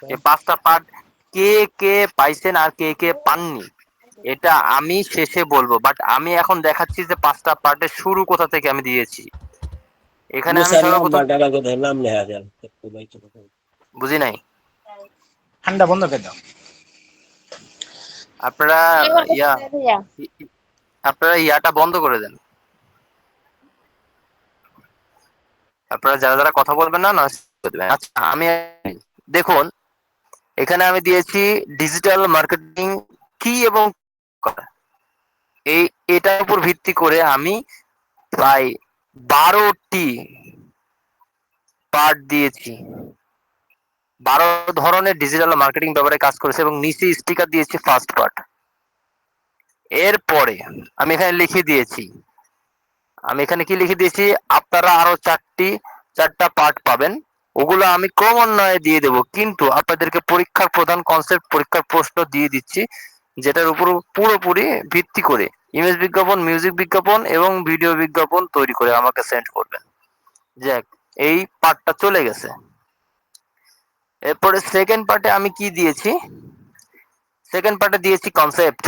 এই 5টা পার্ট কে কে পাইছেন আর কে কে পাননি এটা আমি শেষে বলবো, বাট আমি এখন দেখাচ্ছি যে 5টা পার্টের শুরু কোথা থেকে আমি দিয়েছি। এখানে আমি মুসার সর্বপ্রথম নাম্বারটা আমাকে ধরে নাম লেখা দেন একটু ভাই ছোট করে। বুঝি নাই। ঠান্ডা বন্ধ করে দাও। আপনারা ইয়া আপনারা ইয়াটা বন্ধ করে দেন। আপনারা যারা যারা কথা বলবেন না নয়েজ করে দেবেন। আচ্ছা আমি দেখুন এখানে আমি দিয়েছি ডিজিটাল মার্কেটিং কি এবং এই এটার উপর ভিত্তি করে আমি প্রায় 12টি পার্ট দিয়েছি। 12 ধরনের ডিজিটাল মার্কেটিং ব্যাপারে কাজ করেছে এবং নিচে স্টিকার দিয়েছি ফার্স্ট পার্ট। এরপরে আমি এখানে লিখে দিয়েছি, আমি এখানে কি লিখে দিয়েছি, আপনারা আরো 4টা পার্ট পাবেন, ওগুলো আমি ক্রমান্বয়ে দিয়ে দেব, কিন্তু আপনাদেরকে পরীক্ষার প্রধান কনসেপ্ট পরীক্ষার প্রশ্ন দিয়ে দিচ্ছি, যেটার উপর পুরোপুরি ভিত্তি করে ইমেজ বিজ্ঞাপন, মিউজিক বিজ্ঞাপন এবং ভিডিও বিজ্ঞাপন তৈরি করে আমাকে সেন্ড করবেন। যাক, এই পার্টটা চলে গেছে। এরপরে সেকেন্ড পার্টে আমি কি দিয়েছি, সেকেন্ড পার্টে দিয়েছি কনসেপ্ট।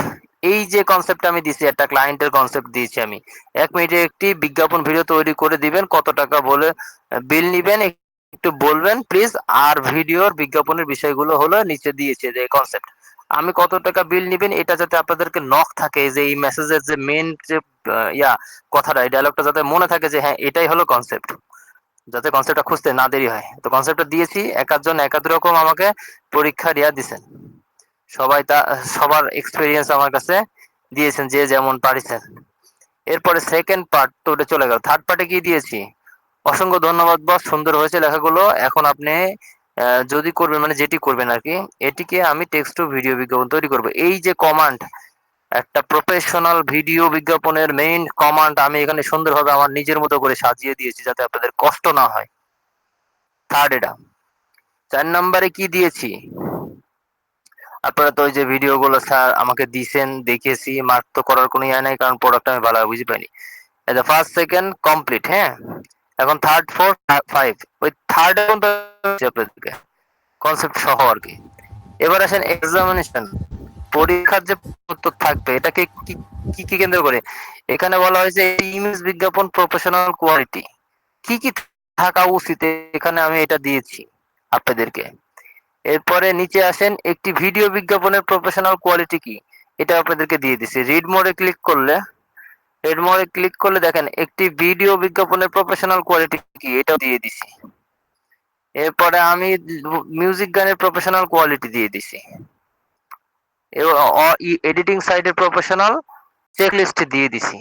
এই যে কনসেপ্ট আমি দিয়েছি, একটা ক্লায়েন্টের কনসেপ্ট দিয়েছি আমি, 1 মিনিটে একটি বিজ্ঞাপন ভিডিও তৈরি করে দিবেন, কত টাকা বলে বিল নিবেন একটু বলবেন প্লিজ, আর ভিডিওর বিজ্ঞাপনের বিষয়গুলো হলো নিচে দিয়েছে যে কনসেপ্ট। আমি কত টাকা বিল নিবেন এটা যাতে আপনাদেরকে নক থাকে, যে এই মেসেজের যে মেন যে কথাটা, এই ডায়লগটা যাতে মনে থাকে যে হ্যাঁ এটাই হলো কনসেপ্ট, যাতে কনসেপ্টটা খুঁজতে না দেরি হয়। তো কনসেপ্টটা দিয়েছি, এক একজন এক এক রকম আমাকে পরীক্ষা দেয়া দিছেন, সবাই সবার এক্সপিরিয়েন্স আমার কাছে দিয়েছেন যে যেমন পারিছেন। এরপরে সেকেন্ড পার্ট তো ওটা চলে গেল, থার্ড পার্টে কি দিয়েছি, অসংখ্য ধন্যবাদ বস, সুন্দর হয়েছে লেখাগুলো, এখন আপনি যদি করবেন মানে যেটি করবেন আর কি, এটিকে আমি টেক্সট টু ভিডিও বিজ্ঞাপন তৈরি করব। এই যে কমান্ড, একটা প্রফেশনাল ভিডিও বিজ্ঞাপনের মেইন কমান্ড আমি এখানে সুন্দরভাবে আমার নিজের মতো করে সাজিয়ে দিয়েছি যাতে আপনাদের কষ্ট না হয়। থার্ড এটা। 4 নম্বরে কি দিয়েছি, আপনারা তো ওই যে ভিডিওগুলো স্যার আমাকে দিছেন, দেখেছি, মার্ক তো করার কোনো ইয়ে নাই কারণ প্রোডাক্ট আমি ভালোভাবে বুঝে পাইনি। এই যে ফার্স্ট সেকেন্ড কমপ্লিট, হ্যাঁ, এখন থার্ড ফোর্থ ফাইভ, ওই থার্ড আপনাদেরকে কনসেপ্ট সহ আর কি। এবার আসেন এক্সামিনেশন, পরীক্ষার যে উত্তর থাকবে এটাকে কি কি কি কেন্দ্র করে, এখানে বলা হয়েছে ইমেজ বিজ্ঞাপন প্রফেশনাল কোয়ালিটি কি কি থাকা উচিত, এখানে আমি এটা দিয়েছি আপনাদেরকে। এরপরে নিচে আসেন একটি ভিডিও বিজ্ঞাপনের প্রফেশনাল কোয়ালিটি কি, এটা আপনাদেরকে দিয়ে দিছি। রিড মোডে ক্লিক করলে দেখেন একটি ভিডিও বিজ্ঞাপনের প্রফেশনাল কোয়ালিটি কি, এটাও দিয়ে দিছি। এরপরে আমি মিউজিক গানের প্রফেশনাল কোয়ালিটি দিয়ে দিছি, এডিটিং সাইডের প্রফেশনাল চেকলিস্ট দিয়ে দিছি।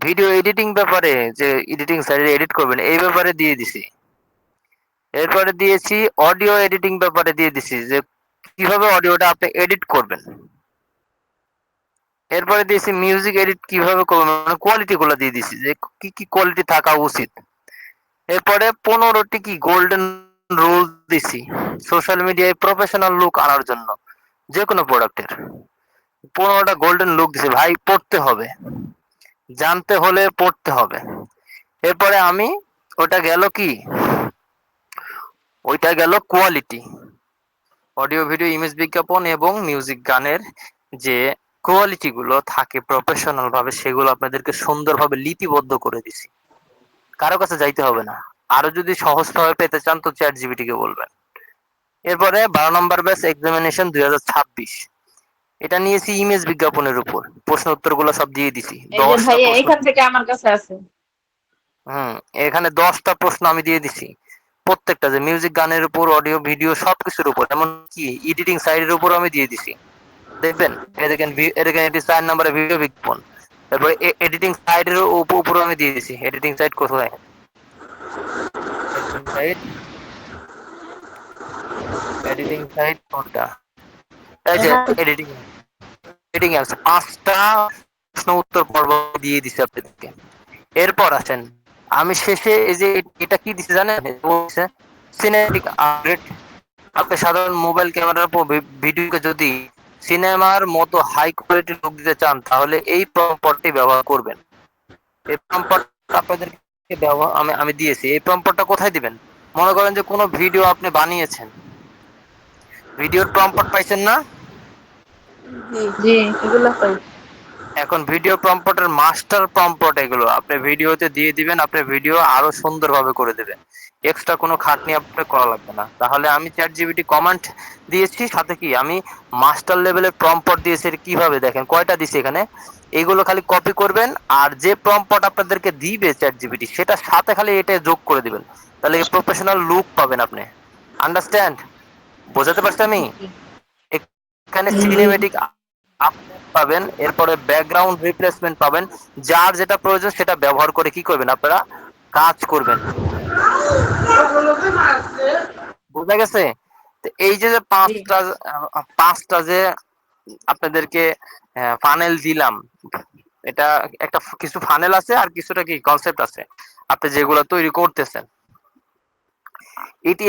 ভিডিও এডিটিং ব্যাপারে যে এডিটিং সাইডে এডিট করবেন এই ব্যাপারে দিয়ে দিছি। এরপরে দিয়েছি অডিও এডিটিং ব্যাপারে দিয়ে দিছি যে কিভাবে অডিওটা আপনি এডিট করবেন। এরপরে দিয়েছি মিউজিক এডিট কিভাবে করবেন, মানে কোয়ালিটি গুলো দিয়ে দিছি যে কি কি কোয়ালিটি থাকা উচিত। এরপরে 15টি কি গোল্ডেন রুল দিছি সোশ্যাল মিডিয়ায় প্রফেশনাল লুক আনার জন্য, যে কোনো প্রোডাক্টের 15টা গোল্ডেন লুক দিছি ভাই, পড়তে হবে, জানতে হলে পড়তে হবে। এরপরে আমি ওটা গেল কি, ওইটা গেল কোয়ালিটি, অডিও ভিডিও ইমেজ বিজ্ঞাপন এবং মিউজিক গানের যে কোয়ালিটি গুলো থাকে প্রফেশনাল ভাবে সেগুলো আপনাদেরকে সুন্দরভাবে লিপিবদ্ধ করে দিছি, কারো কাছে যাইতে হবে না। আরো যদি সহজভাবে পেতে চান তো চ্যাট জিপিটি কে বলবেন। এরপরে 12 নম্বর ব্যাচ এক্সামিনেশন 2026, এটা নিয়েছি ইমেজ বিজ্ঞাপনের উপর, প্রশ্ন উত্তরগুলো সব দিয়ে দিছি। এই যে 10টা ভাইয়া প্রশ্ন, এখান থেকে আমার কাছে আছে। এখানে 10টা প্রশ্ন আমি দিয়ে দিছি, প্রত্যেকটা যে মিউজিক গানের উপর, অডিও ভিডিও সবকিছুর উপর, এমন কি এডিটিং সাইডের উপর আমি দিয়ে দিছি। দেখবেন এদিকে এটি 4 নম্বরে ভিডিও বিজ্ঞাপন, তারপরে এডিটিং সাইডের উপর আমি দিয়ে দিছি। এডিটিং সাইড কোথায়, এডিটিং সাইড, এডিটিং সাইড কোনটা, এই যে এডিটিং, এডিটিং অ্যাপস 5টা প্রশ্ন উত্তর পর্ব দিয়ে দিছি আপনাদেরকে। এরপর আসেন আমি শেষে এই যে এটা কি দিছি জানেন, সিনেমেটিক আপডেট। আপনি সাধারণ মোবাইল ক্যামেরার উপর ভিডিওকে যদি সিনেমার মতো হাই কোয়ালিটির লুক দিতে চান তাহলে এই প্রম্পটটি ব্যবহার করবেন। এই প্রম্পট আপনাদেরকে ব্যবহার আমি দিয়েছি, এই প্রম্পটটা কোথায় দিবেন, মনে করেন যে কোনো ভিডিও আপনি বানিয়েছেন, ভিডিওর প্রম্পট পাইছেন না? জি এগুলো পাই। এখন ভিডিও প্রম্পটের মাস্টার প্রম্পট এগুলো আপনি ভিডিওতে দিয়ে দিবেন, আপনি ভিডিও আরো সুন্দরভাবে করে দেবেন, এক্সট্রা কোনো খাটনি আপনার করা লাগবে না। তাহলে আমি চ্যাট জিপিটি কমান্ড দিয়েছি, সাথে কি আমি মাস্টার লেভেলের প্রম্পট দিয়েছি। এটা কিভাবে দেখেন, কয়টা দিছি এখানে, এইগুলো খালি কপি করবেন আর যে প্রম্পট আপনাদেরকে দিবে চ্যাট জিপিটি সেটার সাথে খালি এটা যোগ করে দিবেন, তাহলে প্রফেশনাল লুক পাবেন আপনি। আন্ডারস্ট্যান্ড? বোঝাতে পারছি আমি? এখানে জি সিনেমেটিক পাবেন, এরপরে ব্যাকগ্রাউন্ড রিপ্লেসমেন্ট পাবেন, যার যেটা প্রয়োজন সেটা ব্যবহার করে কি করবেন আপনারা কাজ করবেন। বোঝা গেছে? তো এই যে যে জি পাঁচটা যে আপনাদেরকে ফানেল দিলাম, এটা একটা কিছু ফানেল আছে আর কিছুটা কি কনসেপ্ট আছে আপনি যেগুলো তৈরি করতেছেন।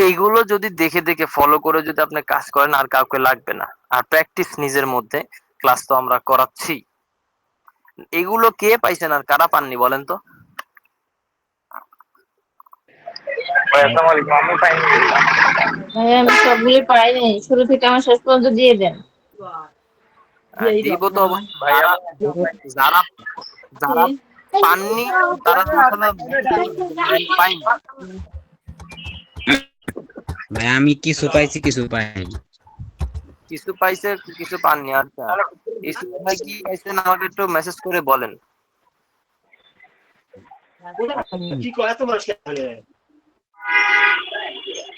এইগুলো যদি দেখে দেখে ফলো করে যদি আপনি কাজ করেন আর কাউকে লাগবে না। আর প্র্যাকটিস নিজের মধ্যে, ক্লাস তো আমরা করাচ্ছি। এগুলো কে পাইছেন আর কারা পাননি বলেন তো? ভাইয়া আমি সবগুলো পাইনি, শুরু থেকে আমার শেষ পর্যন্ত দিয়ে দেন। দিব তো অবশ্যই ভাইয়া। যারা যারা পাননি তারা তো আসলে পাইনি। ভাই আমি কিছু পাইছি কিছু পাইনি। কিছু পাইছে কিছু পাননি। আচ্ছা, ইসু ভাই কি পাইছেন আমাকে একটু মেসেজ করে বলেন। কি কয় এত মানুষ কেন?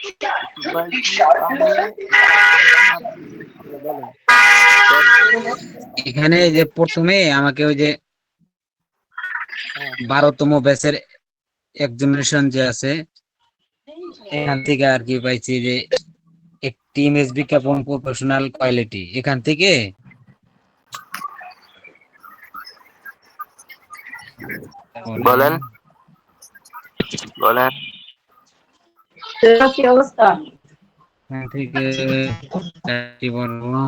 ইসু ভাই কি পাননি বলেন। এখানে যে প্রথমে আমাকে ওই যে 12তম ব্যাচের এক্সামিনেশন যে আছে এখান থেকে আর কি পাইছি যে একটি ইমেজ বিজ্ঞাপন প্রফেশনাল কোয়ালিটি, এখান থেকে বলেন বলেন। কি অবস্থা? এখান থেকে কি বলবো,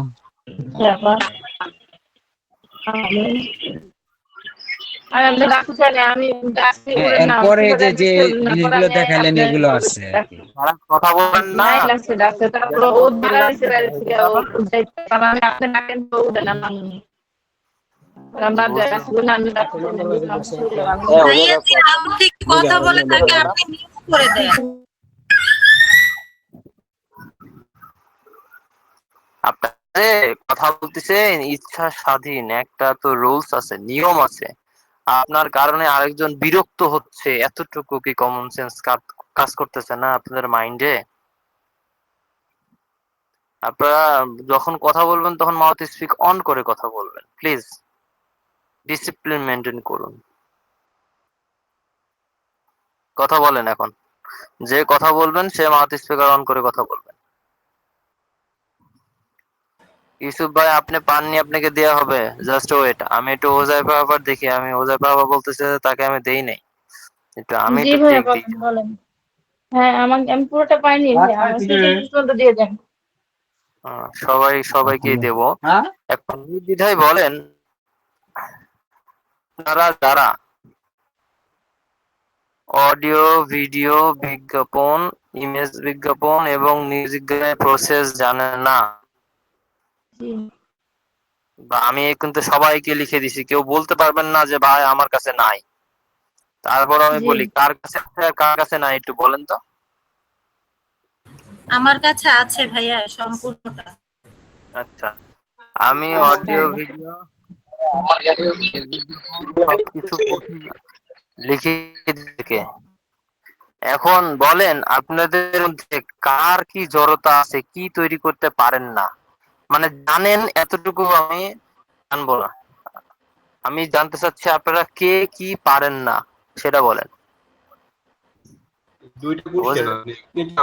আর আপনি রাখতে চাইলে আমি গাছটি হ্যাঁ, উড়ে না এরপরে কিভাবে যে আমি যে তারপর জিনিসগুলো আমি দেখালেন আপনার এগুলো আসছে আর কি। যারা কথা বলেন না, নাই লাগছে ডাকতে, তারপর ও ধরা দিয়েছে বাইরে থেকে, ও যাইতে পারে আমি আপনি ডাকেন তো উঠে না মামনি রামবাদ গাছগুলো আমি ডাকতে ভাইয়া যে রাউন্ড থেকে কথা বলে থাকে আপনি মিউট করে দেন। আপনারে কথা বলতেছেন ইচ্ছা স্বাধীন, একটা তো রুলস আছে, নিয়ম আছে। আপনার কারণে আরেকজন বিরক্ত হচ্ছে, এতটুকু কি কমন সেন্স কাজ করতেছে না আপনাদের মাইন্ডে? আপনারা যখন কথা বলবেন তখন মাউথ স্পিক অন করে কথা বলবেন প্লিজ, ডিসিপ্লিন মেনটেন করুন। কথা বলেন এখন, যে কথা বলবেন সে মাউথ স্পিকার অন করে কথা বলবেন। ইউসুফ ভাই আপনি পাননি, আপনাকে দেয়া হবে, জাস্ট ওয়েট। আমি একটু হোজাইফা আবার দেখি, আমি হোজাইফা আবার বলতেছে যে তাকে আমি দেই নাই, একটু আমি জি একটু ভাইয়া চেক দিই। বলেন বলেন। হ্যাঁ আমাকে, আমি পুরোটা পাইনি ভাই, আমার শেষ পর্যন্ত দিয়ে দেন। সবাইকেই দেব। এখন নির্দ্বিধায় বলেন যারা যারা অডিও ভিডিও বিজ্ঞাপন, ইমেজ বিজ্ঞাপন এবং মিউজিক গানের প্রসেস জানে না, জি বা আমি কিন্তু সবাইকে লিখে দিছি, কেউ বলতে পারবেন না যে ভাই আমার কাছে নাই। তারপর আমি জি বলি কার কাছে আছে আর কার কাছে নাই একটু বলেন তো। আমার কাছে আছে ভাইয়া সম্পূর্ণটা। আচ্ছা, আমি অডিও ভিডিও সবকিছু লিখে দেখে। এখন বলেন আপনাদের মধ্যে কার কি জড়তা আছে, কি তৈরি করতে পারেন না, মানে জানেন এতটুকু আমি জানবো না। আমি জানতে চাচ্ছি আপনারা কে কি পারেন না সেটা বলেন। দুইটা কোশ্চেন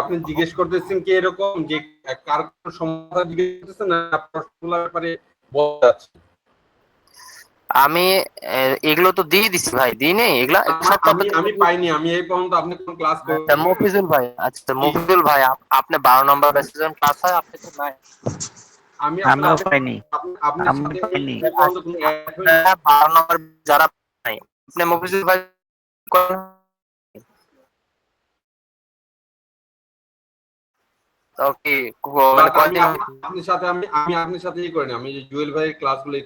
আপনি জিজ্ঞেস করতেছেন কি এরকম যে কার কোন সমস্যা জিজ্ঞেস করতেছেন না পার্টিকুলার ব্যাপারে বলতে চাচ্ছেন? আমি এগুলো তো দিয়ে দিছি ভাই, দিই নেই এগুলা সব আমি পাইনি, আমি এই পর্যন্ত আপনি কোন ক্লাস আচ্ছা মফিজুল ভাই, আচ্ছা মফিজুল ভাই আপনি 12 নম্বর ব্যাচে যখন ক্লাস হয় আপনি তো নাই। আমি আমরাও পাইনি, আপনার আমরা সাথে পাইনি। এই পর্যন্ত কোনো অ্যাড হয়নি। 12 নম্বর যারা নাই আপনি মফিজুল ভাই তো কি মানে আমি কয়দিন? আপনার সাথে আমি আপনার সাথে করিনি, আমি জুয়েল ভাইয়ের ক্লাসগুলো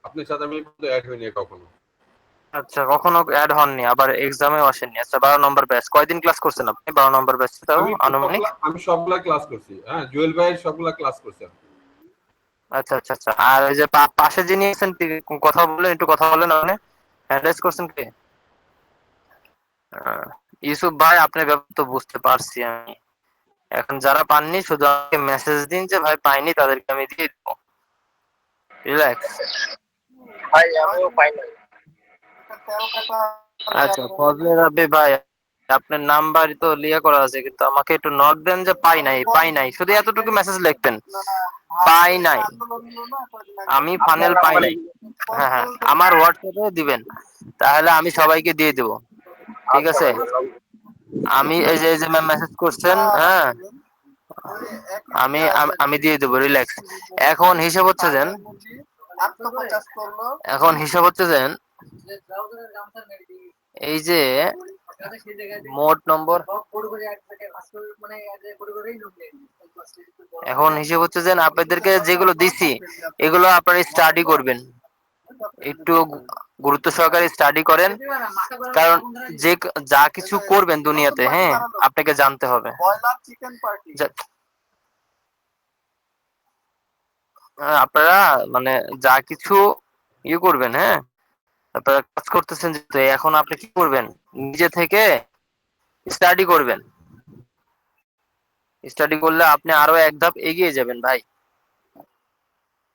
আপনার সাথে আমি অ্যাড হইনি কখনো। আচ্ছা, কখনো অ্যাড হননি, আবার এক্সামেও আসেননি। আচ্ছা, 12 নম্বর ব্যাচ কয়দিন ক্লাস করছেন আপনি 12 নম্বর ব্যাচ? তাও আনুমানিক। আমি সবগুলা ক্লাস করছি, হ্যাঁ জুয়েল ভাইয়ের সবগুলা ক্লাস করছি। আচ্ছা আচ্ছা আচ্ছা। আর এই যে পাশে যিনি আছেন কথা বলেন, একটু কথা বলেন। আপনি অ্যাড্রেস করছেন কে? ইউসুফ ভাই, আপনার ব্যাপার তো বুঝতে পারছি আমি। এখন যারা পাননি শুধু আমাকে মেসেজ দিন যে ভাই পাইনি, তাদেরকে আমি দিয়ে দেবো। রিল্যাক্স। ভাই আমিও পাই নাই। আচ্ছা ফজলে রাব্বি ভাই, আপনার নাম্বার তো লিয়া করা আছে, কিন্তু আমাকে একটু নক দেন যে পাই নাই, পাই নাই, শুধু এতটুকু মেসেজ লিখবেন, পাই নাই, আমি ফানেল পাই নাই। হ্যাঁ হ্যাঁ, আমার হোয়াটসঅ্যাপে দিবেন, তাহলে আমি সবাইকে দিয়ে দেবো। ঠিক আছে, আমি এই যে ম্যাম মেসেজ করছেন, হ্যাঁ আমি দিয়ে দেবো, রিল্যাক্স। এখন হিসাব হচ্ছে যেন, এই যে মোট নম্বর, এখন হিসেব হচ্ছে যে আপনাদেরকে যেগুলো দিছি এগুলো আপনারা স্টাডি করবেন, একটু গুরুত্ব সহকারে স্টাডি করেন, কারণ যে যা কিছু করবেন দুনিয়াতে, হ্যাঁ আপনাকে জানতে হবে। আপনারা মানে যা কিছু ইয়ে করবেন, হ্যাঁ আপনারা কাজ করতেছেন যেহেতু, এখন আপনি কি করবেন, নিজে থেকে স্টাডি করবেন। স্টাডি করলে আপনি আরো এক ধাপ এগিয়ে যাবেন ভাই।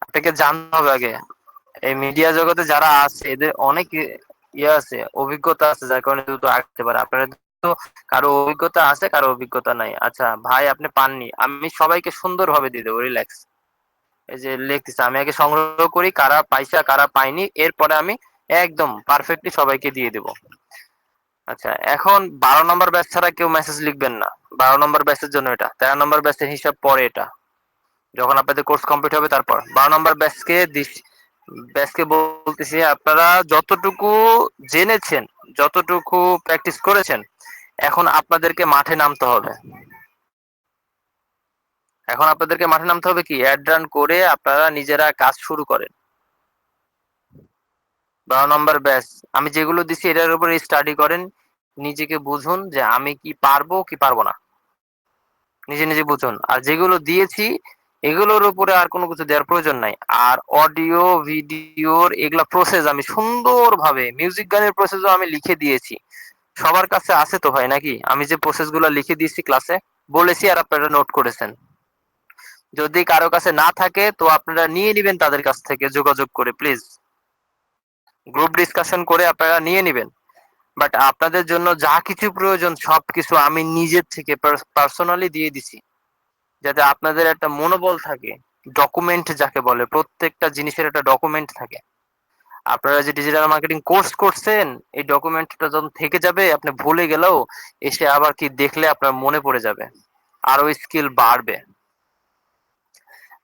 আপনাকে জানতে হবে আগে এই মিডিয়া জগতে যারা আছে এদের অনেক ইয়ে আছে, অভিজ্ঞতা আছে, যার কারণে দ্রুত আগাতে পারে। আপনার তো কারো অভিজ্ঞতা আছে, কারো অভিজ্ঞতা নাই। আচ্ছা ভাই, আপনি পাননি, আমি সবাইকে সুন্দরভাবে দিয়ে দেবো, রিল্যাক্স। এই যে লিখতেছি, আমি আগে সংগ্রহ করি কারা পাইছে কারা পাইনি, এরপরে আমি একদম পারফেক্টলি সবাইকে দিয়ে দেবো। আচ্ছা, এখন 12 নম্বর ব্যাচ ছাড়া কেউ মেসেজ লিখবেন না। 12 নম্বর ব্যাচের জন্য এটা, 13 নম্বর ব্যাচের হিসাব পরে, এটা যখন আপনাদের কোর্স কমপ্লিট হবে তারপর। 12 নম্বর ব্যাচকে বলতেছি, আপনারা যতটুকু জেনেছেন, যতটুকু প্র্যাকটিস করেছেন, এখন আপনাদেরকে মাঠে নামতে হবে। এখন আপনাদেরকে মাঠে নামতে হবে, কি অ্যাড রান করে আপনারা নিজেরা কাজ শুরু করেন। 12 নম্বর ব্যাচ আমি যেগুলো দিচ্ছি এটার উপরে স্টাডি করেন, নিজেকে বুঝুন যে আমি কি পারবো কি পারবো না, নিজে নিজে বুঝুন। আর যেগুলো দিয়েছি এগুলোর উপরে আর কোনো কিছু দেওয়ার প্রয়োজন নাই। আর অডিও ভিডিওর এগুলা প্রসেস আমি সুন্দরভাবে, মিউজিক গানের প্রসেসও আমি লিখে দিয়েছি। সবার কাছে আছে তো ভাই নাকি? আমি যে প্রসেস গুলা লিখে দিয়েছি ক্লাসে বলেছি, আর আপনারা নোট করেছেন। যদি কারো কাছে না থাকে তো আপনারা নিয়ে নিবেন তাদের কাছ থেকে যোগাযোগ করে, প্লিজ গ্রুপ ডিসকাশন করে আপনারা নিয়ে নিবেন। বাট আপনাদের জন্য যা কিছু প্রয়োজন সবকিছু আমি নিজের থেকে পার্সোনালি দিয়ে দিছি, যাতে আপনাদের একটা মনোবল থাকে। ডকুমেন্ট যাকে বলে, প্রত্যেকটা জিনিসের একটা ডকুমেন্ট থাকে। আপনারা যে ডিজিটাল মার্কেটিং কোর্স করছেন, এই ডকুমেন্টটা যখন থেকে যাবে, আপনি ভুলে গেলেও এসে আবার কি দেখলে আপনার মনে পড়ে যাবে, আরো স্কিল বাড়বে।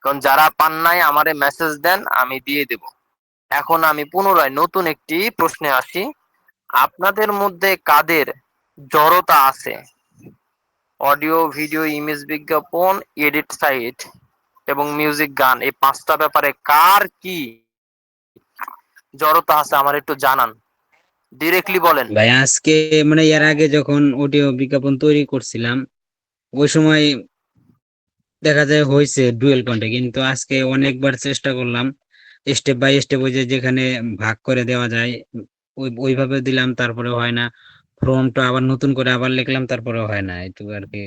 কারণ যারা পান নাই আমারে মেসেজ দেন, আমি দিয়ে দেব। এখন আমি পুনরায় নতুন একটি প্রশ্নে আসি, আপনাদের মধ্যে কাদের জড়তা আছে অডিও ভিডিও ইমেজ বিজ্ঞাপন এডিট সাইট এবং মিউজিক গান, এই 5টা ব্যাপারে কার কি জড়তা আছে আমার একটু জানান, ডিরেক্টলি বলেন। ভাই আজকে মানে এর আগে যখন অডিও বিজ্ঞাপন তৈরি করছিলাম ওই সময় দেখা যায় হয়েছে ডুয়েল কন্টে, কিন্তু আজকে অনেকবার চেষ্টা করলাম স্টেপ বাই স্টেপ, ওই যে যেখানে ভাগ করে দেওয়া যায় ওইভাবে দিলাম, তারপরে হয় না। ফর্মটা আবার নতুন করে আবার লিখলাম, তারপরে হয় না, একটু আর কি।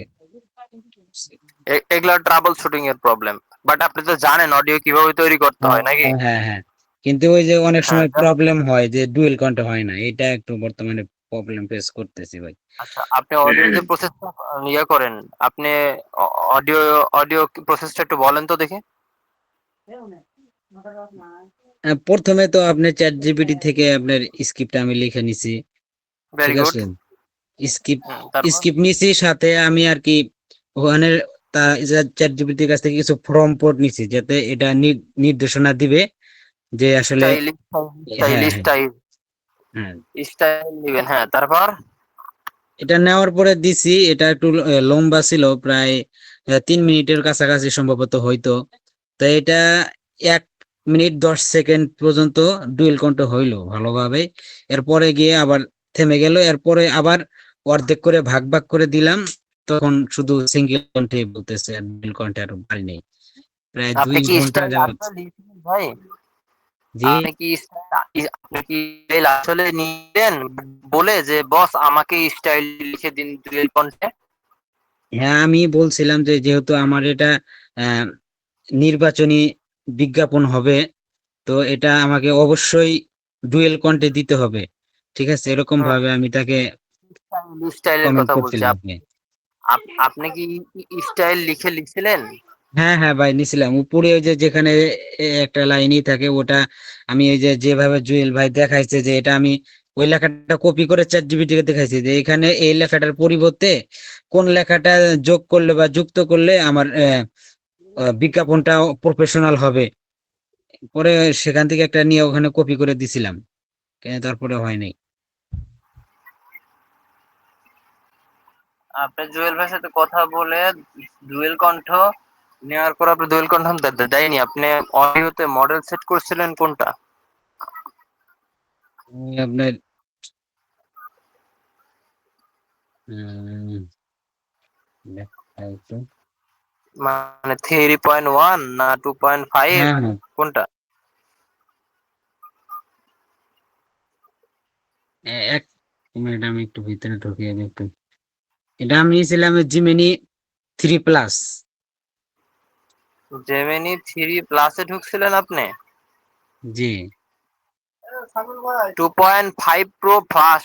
এগুলা ট্রাবল শুটিং এর প্রবলেম, বাট আপনি তো জানেন অডিও কিভাবে তৈরি করতে হয় নাকি? হ্যাঁ হ্যাঁ, কিন্তু ওই যে অনেক হ্যাঁ। সময় প্রবলেম হয় যে ডুয়েল কন্টে হয় না, এটা একটু বর্তমানে প্রবলেম ফেস করতেছি ভাই। আচ্ছা, আপনি অডিও যে প্রসেসটা ইয়ে করেন, আপনি অডিও অডিও প্রসেসটা একটু বলেন তো দেখি। প্রথমে তো আপনি চ্যাট জিপিটি থেকে আপনার স্ক্রিপ্টটা আমি লিখে নিছি, ভেরি ঠিক গুড। আছে। স্ক্রিপ্ট তারপর স্ক্রিপ্ট নিছি, সাথে আমি আর কি ওখানে চ্যাট জিপিটির কাছ থেকে কিছু ফর্ম পোর্ট নিছি, যাতে এটা নির্দেশনা দিবে যে আসলে স্টাইল হ্যাঁ হ্যাঁ স্টাইল হ্যাঁ। স্টাইল দিবেন, হ্যাঁ তারপর এটা নেওয়ার পরে দিছি, এটা একটু লম্বা ছিল, প্রায় 3 মিনিটের কাছাকাছি সম্ভবত হইতো। তো এটা 1 মিনিট 10 সেকেন্ড পর্যন্ত ডুয়েল কণ্ঠ হইলো ভালোভাবে। এরপরে গিয়ে আবার থেমে গেল, এরপরে আবার অর্ধেক করে ভাগ ভাগ করে দিলাম, তখন শুধু সিঙ্গেল কণ্ঠে বলতেছে, আর ডুয়েল কণ্ঠে আর বাড়ি নেই। প্রায় আপনি কি 2 ঘন্টা স্টাইল যাবত। আসলে লিখেছিলেন ভাই? জি আপনি কি স্টাইল আসলে নিলেন বলে যে বস আমাকে স্টাইল লিখে দিন ডুয়েল কণ্ঠে? হ্যাঁ, আমি বলছিলাম যে যেহেতু আমার এটা আহ, নির্বাচনী বিজ্ঞাপন হবে, তো এটা আমাকে অবশ্যই ডুয়েল কন্টে দিতে হবে। ঠিক আছে, এরকম ভাবে আমি তাকে স্টাইলের কমেন্ট কথা বলছি। করছিলাম আপনি। আপনি কি স্টাইল লিখে লিখছিলেন? হ্যাঁ হ্যাঁ ভাই, নিছিলাম উপরে ওই যে যেখানে একটা লাইনই থাকে ওটা। আমি এই যে যেভাবে জুয়েল ভাই দেখাইছে যে এটা আমি ওই লেখাটা কপি করে চ্যাট জিপিটি কে দেখাইছি যে এখানে এই লেখাটার পরিবর্তে কোন লেখাটা যোগ করলে বা যুক্ত করলে আমার বিজ্ঞাপনটা প্রফেশনাল হবে। পরে সেখান থেকে একটা নিয়ে ওখানে কপি করে দিছিলাম, কিন্তু তারপরে হয় নাই। আপনি জুয়েল ভাইয়ের সাথে কথা বলে ডুয়েল কণ্ঠ নেওয়ার পর আপনি ডুয়েল কণ্ঠ দেয়নি, আপনি অডিওতে মডেল সেট করছিলেন কোনটা? আপনার উম, দেখাইতো। মানে 3.1 না 2.5 হ্যাঁ হ্যাঁ, কোনটা? এক মিনিট আমি একটু ভিতরে ঢুকিয়ে দিই একটু। এটা আমি নিয়েছিলাম জিমিনি 3 প্লাস। জেমিনি 3 প্লাসে ঢুকছিলেন আপনি? জি 2.5 প্রো প্লাস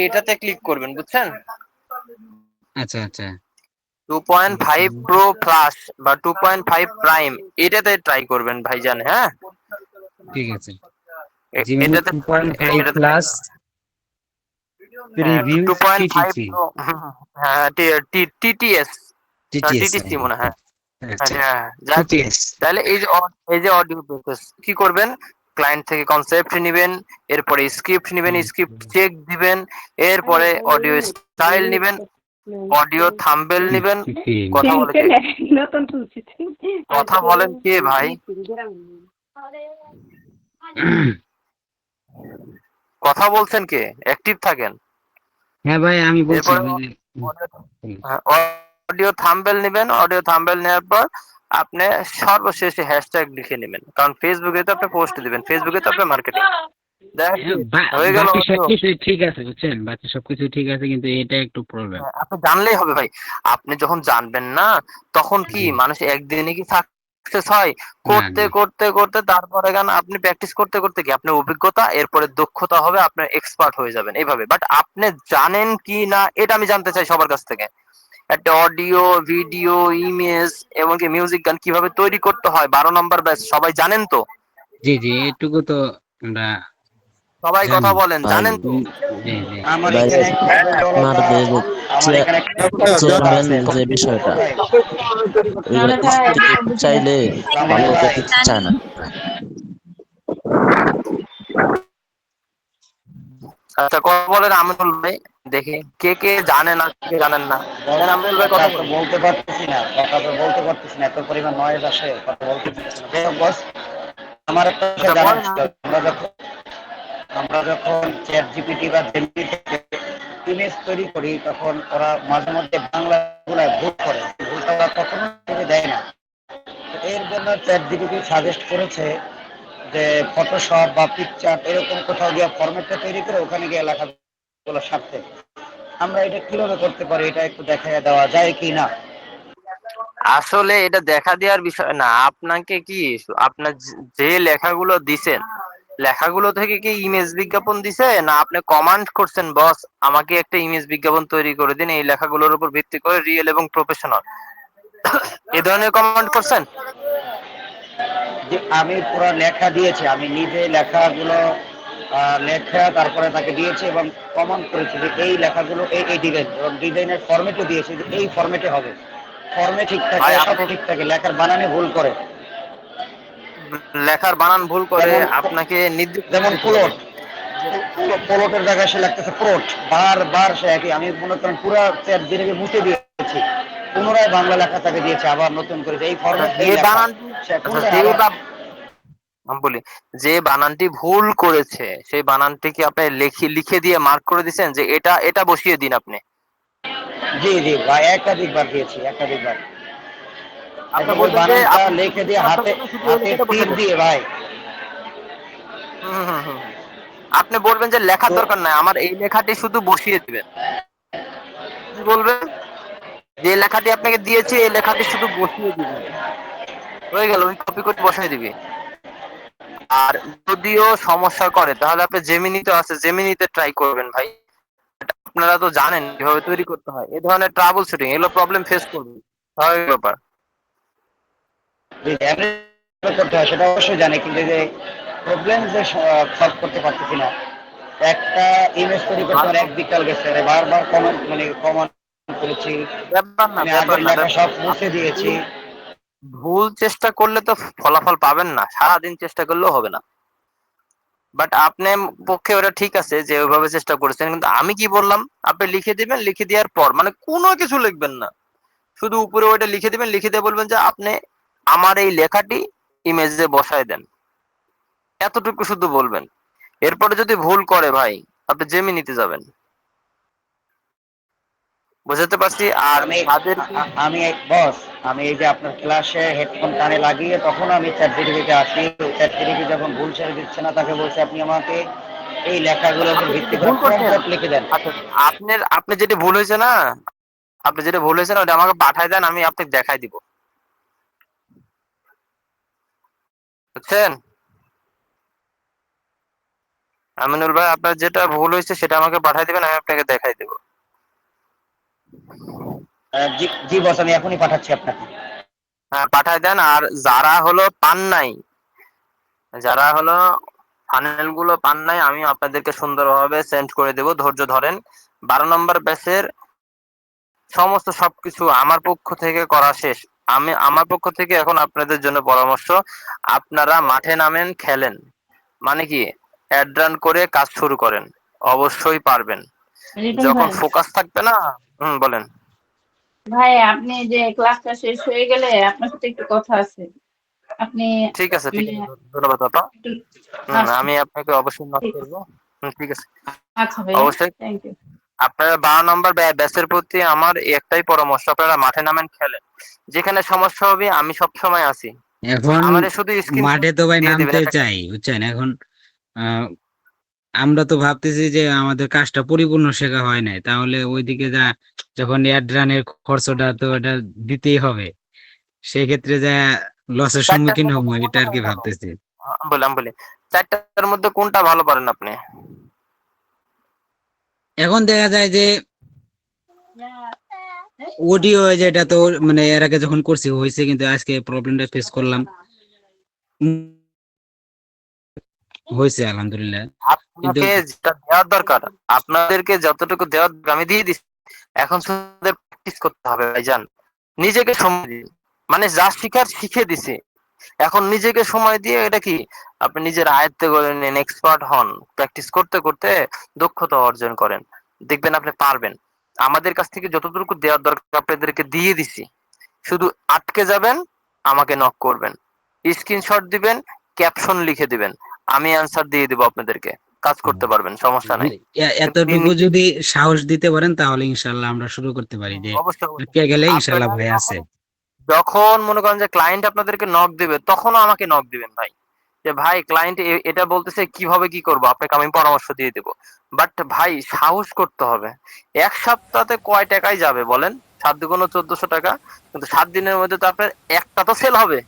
এটাতে ক্লিক করবেন, বুঝছেন? আচ্ছা আচ্ছা 2.5 প্রো প্লাস বা 2.5 প্রাইম এটাতে ট্রাই করবেন ভাইজান। হ্যাঁ, ঠিক আছে। জিমিনি এটাতে 2.5 এটাতে প্লাস প্রিভিউ 2.5 টিটিসি। প্রো। হ্যাঁ, টিটিএস টিটিএস টিটিসি মনে হয়। আচ্ছা, হ্যাঁ, যাক। টিটিএস। তাহলে এই যে অডিও প্রসেস কি করবেন, ক্লায়েন্ট থেকে কনসেপ্ট নেবেন, এরপরে স্ক্রিপ্ট নেবেন, স্ক্রিপ্ট চেক দিবেন, এরপরে অডিও স্টাইল নেবেন, অডিও থাম্বনেল নেবেন। কথা বলে কে? নতুন তুলছি কথা বলেন কে ভাই? কথা বলছেন কে? অ্যাক্টিভ থাকেন। হ্যাঁ ভাই, আমি বলছি এরপরে অডিও থাম্বনেল নেবেন, অডিও থাম্বনেল নেওয়ার পর আপনি সর্বশেষে হ্যাশট্যাগ লিখে নেবেন, কারণ ফেসবুকে তো আপনি পোস্ট দিবেন, ফেসবুকে তো আপনি মার্কেটিং। হয়ে গেল বাকি audio? সবকিছু ঠিক আছে বুঝছেন, বাকি সবকিছু ঠিক আছে, কিন্তু এটা একটু প্রবলেম। আপনি জানলেই হবে ভাই। আপনি যখন জানবেন না তখন কি মানুষ একদিনে কি সাকসেস হয়? করতে না। করতে করতে তারপরে গান আপনি প্র্যাকটিস করতে করতে কি আপনার অভিজ্ঞতা, এরপরে দক্ষতা হবে, আপনার এক্সপার্ট হয়ে যাবেন এইভাবে। বাট আপনি জানেন কি না এটা আমি জানতে চাই সবার কাছ থেকে। একটা অডিও, ভিডিও, ইমেজ, এমনকি মিউজিক, গান কিভাবে তৈরি করতে হয় 12 নম্বর ব্যাচ সবাই জানেন তো? জি জি, এটুকু তো আমরা সবাই কথা জানি। বলেন, ভাই জানেন তো? জি জি আমার ভাই এখানে একটা আপনার দুর্বলতা, যে আমার এখানে একটা দুর্বলতা চেয়ারম্যান আছে। যে বিষয়টা, ওইগুলো নাহলে ভাই স্ক্রিপ্ট চাইলে আমার ভালোভাবে ভাই দিতে চায় না। আচ্ছা, কথা বলেন আমিনুল ভাই, দেখি কে কে জানেন আর কে জানেন না। বস, আমিনুল ভাই কথা কথা তো বলেন। বলতে পারতেছি না, কথা তো বলতে পারতেছি না, এত পরিমাণ নয়েজ আসে, কথা বলতে পারতেছি না। যাই হোক বস, আমার একটা আচ্ছা বিষয় জানার বলেন। ছিল। আমরা যখন চ্যাট জিপিটি বা জেমিনি থেকে ইমেজ তৈরি করি, তখন ওরা মাঝে মধ্যে বাংলা গুলায় ভুল করে, ভুলটা ওরা কখনো থেকে দেয় না। তো এর জন্য চ্যাট জিপিটি সাজেস্ট করেছে যে ফটোশপ বা পিকচার এরকম কোথাও গিয়ে ফরম্যাটটা তৈরি করে ওখানে গিয়ে লেখাগুলো সারতে। আমরা এটা কিভাবে করতে পারি, এটা একটু দেখাইয়া দেওয়া যায় কি না? আসলে এটা দেখা দেওয়ার বিষয় না, আপনাকে কি আপনার যে লেখাগুলো দিছেন, লেখাগুলো থেকে কি ইমেজ বিজ্ঞাপন দিছে, না আপনি কমান্ড করছেন বস আমাকে একটা ইমেজ বিজ্ঞাপন তৈরি করে দিন এই লেখাগুলোর উপর ভিত্তি করে, রিয়েল এবং প্রফেশনাল, এই ধরনের কমান্ড করছেন? যে আমি পুরো লেখা দিয়েছি, আমি নিজে লেখাগুলো লেখা তারপরে তাকে দিয়েছি এবং কমান্ড করেছি যে এই লেখাগুলো এই এই ডিজাইন, এবং ডিজাইনের ফরম্যাটও দিয়েছি যে এই ফরম্যাটে হবে। ফর্মে ঠিক থাকে, ভাই সব আপনি ঠিক থাকে, লেখার বানানে ভুল করে। লেখার বানান ভুল করে, যেমন আপনাকে নির্দেশ যেমন দিতে হবে। প্লট, প্লটের জায়গায় সে লাগতেছে প্লট, বারবার সে একই। আমি মনে করেন পুরো চ্যাট জিপিটি মুছে দিয়ে দিয়েছি, পুনরায় বাংলা লেখা তাকে দিয়েছি আবার নতুন করে যে এই আচ্ছা ফরম্যাটটাই যে লেখা। বানানটি সে আচ্ছা কোনটা যে আবার বা আমি বলি যে বানানটি ভুল করেছে সেই বানানটি কি আপনি লিখে দিয়ে মার্ক করে দিয়েছেন যে এটা এটা বসিয়ে দিন আপনি? জি জি ভাই, একাধিকবার দিয়েছি, একাধিকবার। আপনি এবং ওই বলবেন যে বানানটা আপনি লিখে দিয়ে খারাপ হাতে থাকবে না, শুধু এই হাতে লেখাটা তীর বসিয়ে দেন। দিয়ে ভাই। হুম হুম হুম হুম। আপনি বলবেন যে লেখার তো দরকার নাই, আমার এই লেখাটি শুধু বসিয়ে দিবেন। কি বলবেন? যে লেখাটি আপনাকে দিয়েছি এই লেখাটি শুধু বসিয়ে দিবেন, হয়ে গেল, ওই কপি করে বসাই দিবি। আর যদিও সমস্যা করে তাহলে আপনি জেমিনিতে আছে, জেমিনিতে ট্রাই করবেন ভাই। আপনারা তো জানেন কিভাবে তৈরি করতে হয়, এই ধরনের ট্রাবল শুটিং এগুলো প্রবলেম ফেস করবে, স্বাভাবিক ব্যাপার। জি, এমনি করতে হয় সেটা অবশ্যই জানি, কিন্তু যে প্রবলেম যে সলভ করতে পারতেছি না। একটা ইমেজ তৈরি করতে আমার এক বিকাল গেছে, বারবার কমেন্ট মানে কমেন্ট করেছি, ব্যাপার না, মানে ব্যাপার আগের না, লেখা ব্যাপার সব না। মুছে আপনি দিয়েছি। ভুল ভুল চেষ্টা করলে তো ফলাফল পাবেন না, সারাদিন চেষ্টা করলেও হবে না। বাট আপনার পক্ষে ওটা ঠিক আছে যে ওইভাবে চেষ্টা করেছেন, কিন্তু আমি কি বললাম, আপনি লিখে দিবেন, লিখে দেওয়ার পর মানে কোনো কিছু লিখবেন না, শুধু উপরে ওইটা লিখে দিবেন, লিখে দিয়ে বলবেন যে আপনি আমার এই লেখাটি ইমেজে বসায় দেন, এতটুকু শুধু বলবেন। এরপরে যদি ভুল করে ভাই, আপনি জেমিনিতে যাবেন। বুঝতে পারছি। আর আমি যাদেরকে আমি এক বস, আমি এই যে আপনার ক্লাসে হেডফোন কানে লাগিয়ে তখন আমি চ্যাট জিটিভিতে আসি। চ্যাট জিটিভি যখন ভুল ছেড়ে দিচ্ছে না, তাকে বলছে আপনি আমাকে এই লেখাগুলোর উপর আপনি ভিত্তি যেটি করে ভুল করছেন, প্রম্পট লিখে দেন। আচ্ছা আপনার আপনি যেটি ভুল হয়েছে না, আপনি যেটা ভুল হয়েছে না ওটা আমাকে পাঠায় দেন, আমি আপনাকে দেখাই দিব, বুঝছেন? আমিনুল ভাই, আপনার যেটা ভুল হয়েছে সেটা আমাকে পাঠাই দিবেন, আমি আপনাকে দেখাই দিব। জি জি বস, আমি এখনই পাঠাচ্ছি আপনাকে। হ্যাঁ পাঠাই দেন। আর যারা হলো পান নাই, যারা হলো ফানেল গুলো পান নাই, আমি আপনাদেরকে সুন্দরভাবে সেন্ড করে দেব, ধৈর্য ধরেন। 12 নম্বর ব্যাচের সমস্ত সবকিছু আমার পক্ষ থেকে করা শেষ। আমি আমার পক্ষ থেকে এখন আপনাদের জন্য পরামর্শ, আপনারা মাঠে নামেন, খেলেন, মানে কি অ্যাড রান করে কাজ শুরু করেন, অবশ্যই পারবেন। রিটন যখন ভাই, ফোকাস থাকবে না। বলেন। ভাই আপনি যে ক্লাসটা শেষ হয়ে গেলে আপনার সাথে একটু কথা আছে। আপনি ঠিক আছে, ঠিক মানে আছে, ধন্যবাদ আপা। একটু, আচ্ছা আমি আপনাকে অবশ্যই নক ঠিক আছে, করবো। ঠিক আছে, আচ্ছা ভাইয়া, অবশ্যই। Thank you. আপনারা 12 নম্বর ব্যাচের প্রতি আমার একটাই পরামর্শ, আপনারা মাঠে নামেন, খেলেন। যেখানে সমস্যা হবে আমি সব সময় আছি, এখন আমাদের শুধু স্ক্রিনশট মাঠে তো ভাই দিয়ে দিবেন নামতে এটা। চাই, বুঝছেন? এখন আহ, আমরা তো ভাবতেছি যে আমাদের কাজটা পরিপূর্ণ শেখা হয় নাই, তাহলে ওইদিকে যা যখন এয়ার রানের খরচটা তো এটা দিতেই হবে, সেই ক্ষেত্রে যা লসের চারটার সম্মুখীন মধ্যে হবো এটা কোনটা আর কি পারেন ভালো? ভাবতেছি। আমি বলি চারটার মধ্যে কোনটা ভালো পারেন আপনি? এখন দেখা যায় যে অডিও যেটা তো মানে এর আগে যখন করছি হয়েছে, কিন্তু আজকে প্রবলেমটা ফেস করলাম, হয়েছে আলহামদুলিল্লাহ। কিন্তু আপনাকে যেটা দেওয়ার দরকার, আপনাদেরকে যতটুকু দেওয়ার দরকার আমি দিয়ে দিচ্ছি, এখন শুধু প্র্যাকটিস করতে হবে ভাইজান। নিজেকে সময় দিন, মানে যা শিখার শিখে দিছে, এখন নিজেকে সময় দিয়ে এটা কি আপনি নিজের আয়ত্তে করে নেন, এক্সপার্ট হন, প্র্যাকটিস করতে করতে দক্ষতা অর্জন করেন, দেখবেন আপনি পারবেন। আমাদের কাছ থেকে যতটুকু দেওয়ার দরকার আপনাদেরকে দিয়ে দিছি, শুধু আটকে যাবেন, আমাকে নক করবেন, স্ক্রিনশট দিবেন, ক্যাপশন লিখে দিবেন, আমি অ্যান্সার দিয়ে দিব, আপনাদেরকে কাজ করতে পারবেন, সমস্যা নাই। কিন্তু এতটুকু যদি সাহস দিতে পারেন তাহলে ইনশাল্লাহ আমরা শুরু করতে পারি, যে অবশ্যই অবশ্যই আটকে গেলে ইনশাল্লাহ আপনারা ভয় আছে। যখন যখন মনে করেন যে ক্লায়েন্ট আপনাদেরকে নক দিবে, তখনও আমাকে নক দিবেন ভাই, যে ভাই ক্লায়েন্ট এটা বলতেছে কিভাবে কি করবো, আপনাকে আমি পরামর্শ দিয়ে দেবো। বাট ভাই সাহস করতে হবে। এক সপ্তাহে কয় টাকায় যাবে বলেন? 7 × 1400 টাকা, কিন্তু 7 দিনের মধ্যে তো আপনার একটা তো সেল হবে।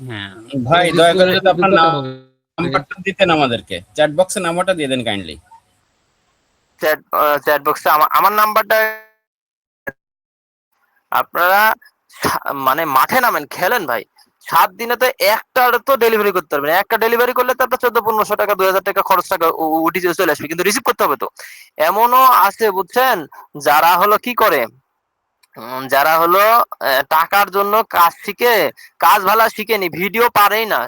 হ্যাঁ, ভাই দয়া করে যদি আপনার অভিজ্ঞতা হবে। নাম্বারটা দিতেন আমাদেরকে, চ্যাট বক্সে নাম্বারটা দিয়ে দেন কাইন্ডলি। চ্যাট বক্সে আমার নাম্বারটা, আপনারা মানে মাঠে নামেন, খেলেন ভাই। 7 দিনে তো একটা তো ডেলিভারি করতে পারবেন, একটা ডেলিভারি করলে তো আপনার 1400-1500 টাকা 2000 টাকা খরচ টাকা উঠে চলে আসবে, কিন্তু রিসিভ করতে হবে তো। এমনও আছে বুঝছেন, যারা হলো কি করে, যারা হলো টাকার জন্য কাজ শিখে, কাজ ভালো শিখেনি, ভিডিও পারেই না,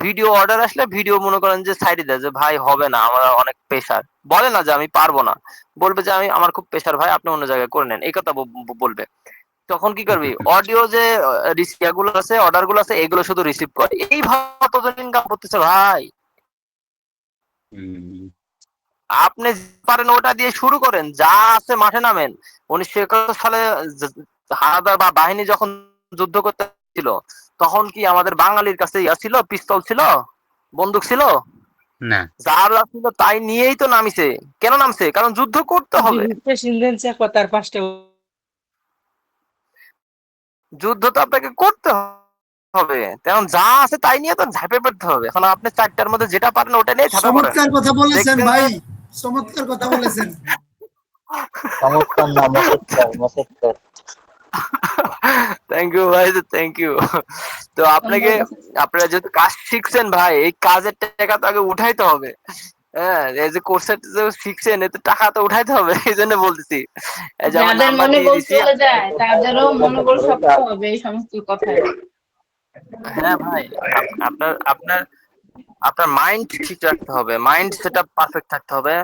ভিডিও অর্ডার আসলে ভিডিও মনে করেন যে সাইডে দেয়, যে ভাই হবে না, আমার অনেক প্রেশার, বলে না যে আমি পারবো না, বলবে যে আমার খুব প্রেশার ভাই, আপনি অন্য জায়গায় করে নেন, এই কথা বলবে। তখন কি করবি, অডিও যে গুলো আছে, অর্ডার গুলো আছে, এগুলো শুধু রিসিভ করে, এইভাবে কতজন ইনকাম করতেছে ভাই। হুম। আপনি পারেন ওটা দিয়ে শুরু করেন, যা আছে মাঠে নামেন। 1971 সালে হানাদার বা বাহিনী যখন যুদ্ধ করতে ছিল, তখন কি আমাদের বাঙালির কাছে ইয়া ছিল, পিস্তল ছিল, বন্দুক ছিল? না। যার ছিল তাই নিয়েই তো নামিছে। কেন নামছে? কারণ যুদ্ধ করতে হবে। তার পাঁচটা যুদ্ধ তো আপনাকে করতে হবে, কারণ যা আছে তাই নিয়ে তো ঝাঁপে পড়তে হবে। এখন আপনি 4টার মধ্যে যেটা পারেন ওটা নিয়ে ঝাঁপে পড়েন, চমৎকার কথা বলেছেন দেখবেন ভাই, যে চমৎকার কথা বলেছেন। চমৎকার না, মশাইকার মশাইকার। থ্যাংক ইউ ভাই, থ্যাংক ইউ। তো আপনাকে, আপনারা যেহেতু কাজ শিখছেন ভাই, এই কাজের টাকা তো আগে উঠাইতে হবে। হ্যাঁ, এই যে কোর্সের যে শিখছেন, এতে টাকা তো উঠাইতে হবে, এই জন্য বলতেছি। এই যে আমার যাদের নাম্বার দিয়ে মনোবল দিছি। চলে যায় তাদেরও মনোবল শক্ত হবে এই সমস্ত কথায়। হ্যাঁ ভাই, আপনার আপনার আপনার মাইন্ড ঠিক রাখতে হবে, মাইন্ড সেটআপ পারফেক্ট থাকতে হবে,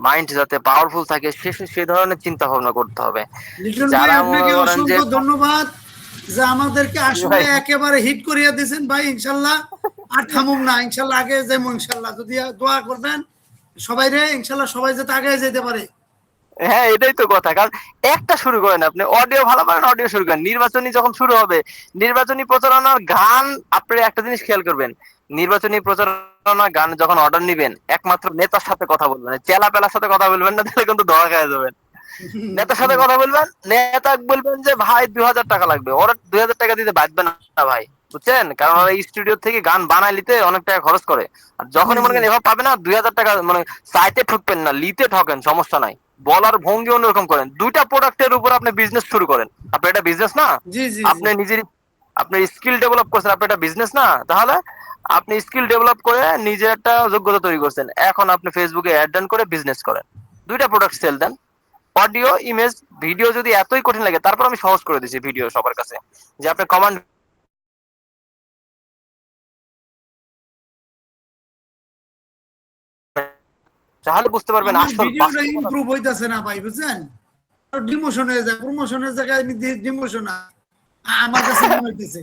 মাইন্ড যাতে পাওয়ারফুল থাকে সেই ধরনের চিন্তা ভাবনা করতে হবে। লিটন ভাই যারা মনে আপনাকে করেন যে অসংখ্য ধন্যবাদ যে আমাদেরকে আসলে ভাই, একেবারে হিট করিয়ে দিয়েছেন ভাই। ইনশাল্লাহ আর থামুম না, ইনশাল্লাহ আগে যাবো ইনশাল্লাহ, যদি দোয়া করবেন সবাই রে, ইনশাল্লাহ সবাই যাতে আগে যেতে পারে। হ্যাঁ এটাই তো কথা। কারণ একটা শুরু করেন, আপনি অডিও ভালো পারেন, অডিও শুরু করেন। নির্বাচনী যখন শুরু হবে, নির্বাচনী প্রচারণার গান, আপনি একটা জিনিস খেয়াল করবেন, নির্বাচনী প্রচারণা গান যখন অর্ডার নিবেন, একমাত্র নেতার সাথে কথা বলবেন, চেলা পেলার সাথে কথা বলবেন না, তাহলে কিন্তু ধরা খেয়ে যাবেন। নেতার সাথে কথা বলবেন, নেতা বলবেন যে ভাই 2000 টাকা লাগবে, ওরা 2000 টাকা দিতে বাঁচবে না ভাই, বুঝছেন? কারণ ওরা স্টুডিও থেকে গান বানায় নিতে অনেক টাকা খরচ করে। আর যখনই মনে করেন এভাবে পাবে না, 2000 টাকা মানে চাইতে ঠকবেন না, লিতে ঠকেন, সমস্যা নাই, বলার ভঙ্গি অন্যরকম করেন। দুইটা প্রোডাক্টের উপর আপনি বিজনেস শুরু করেন, আপনার এটা বিজনেস না? জি জি জি। আপনি নিজের, আপনার স্কিল ডেভেলপ করছেন, আপনার এটা বিজনেস না? তাহলে আপনি স্কিল ডেভেলপ করে নিজের একটা যোগ্যতা তৈরি করছেন, এখন আপনি ফেসবুকে অ্যাড ডান করে বিজনেস করেন, দুইটা প্রোডাক্ট সেল দেন। অডিও, ইমেজ, ভিডিও যদি এতই কঠিন লাগে, তারপর আমি সহজ করে দিয়েছি ভিডিও সবার কাছে, যে আপনি কমান্ড তাহলে বুঝতে পারবেন আমার আসল ভিডিওটা বাস্তবতা। ইমপ্রুভ হইতাছে না ভাই, বুঝছেন? ডিমোশন হয়ে যায়, প্রমোশনের জায়গায় আমি ডিমোশন, আমার কাছে মনে হইতেছে।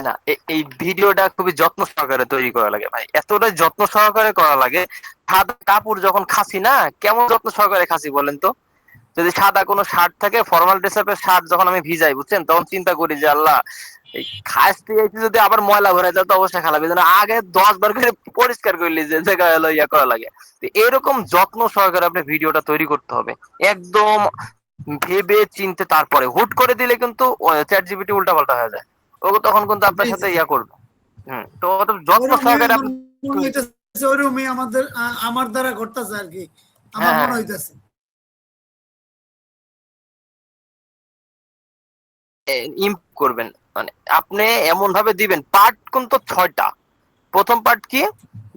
না, এই ভিডিওটা খুবই যত্ন সহকারে তৈরি করা লাগে ভাই, এতটাই যত্ন সহকারে করা লাগে। সাদা কাপড় যখন খাসি না, কেমন যত্ন সহকারে খাসি বলেন তো? যদি সাদা কোনো শার্ট থাকে, ফর্মাল ড্রেস আপের শার্ট যখন আমি ভিজাই, বুঝছেন, তখন চিন্তা করি যে আল্লাহ, এই খাসতে এসে যদি আবার ময়লা ভরে যায় তো অবস্থা খারাপ, এই জন্য আগে 10 বার করে পরিষ্কার করলি যে জায়গা হলো ইয়া করা লাগে। তো এরকম যত্ন সহকারে আপনি ভিডিওটা তৈরি করতে হবে, একদম ভেবে চিনতে। তারপরে হুট করে দিলে কিন্তু চ্যাট জিপিটি উল্টা পাল্টা হয়ে যায়, ও তখন কিন্তু আপনার জি সাথে জি। ইয়া করবে। তো অত যত্ন ওরকমই সহকারে আমার আপনি মনে হইতেছে, ওরকমই আমাদের আমার দ্বারা ঘটতেছে আর কি, আমার হ্যাঁ মনে হ্যাঁ হইতেছে। ইমপ্রুভ করবেন। মানে আপনি এমন ভাবে দিবেন, পার্ট কিন্তু 6টা। প্রথম পার্ট কি,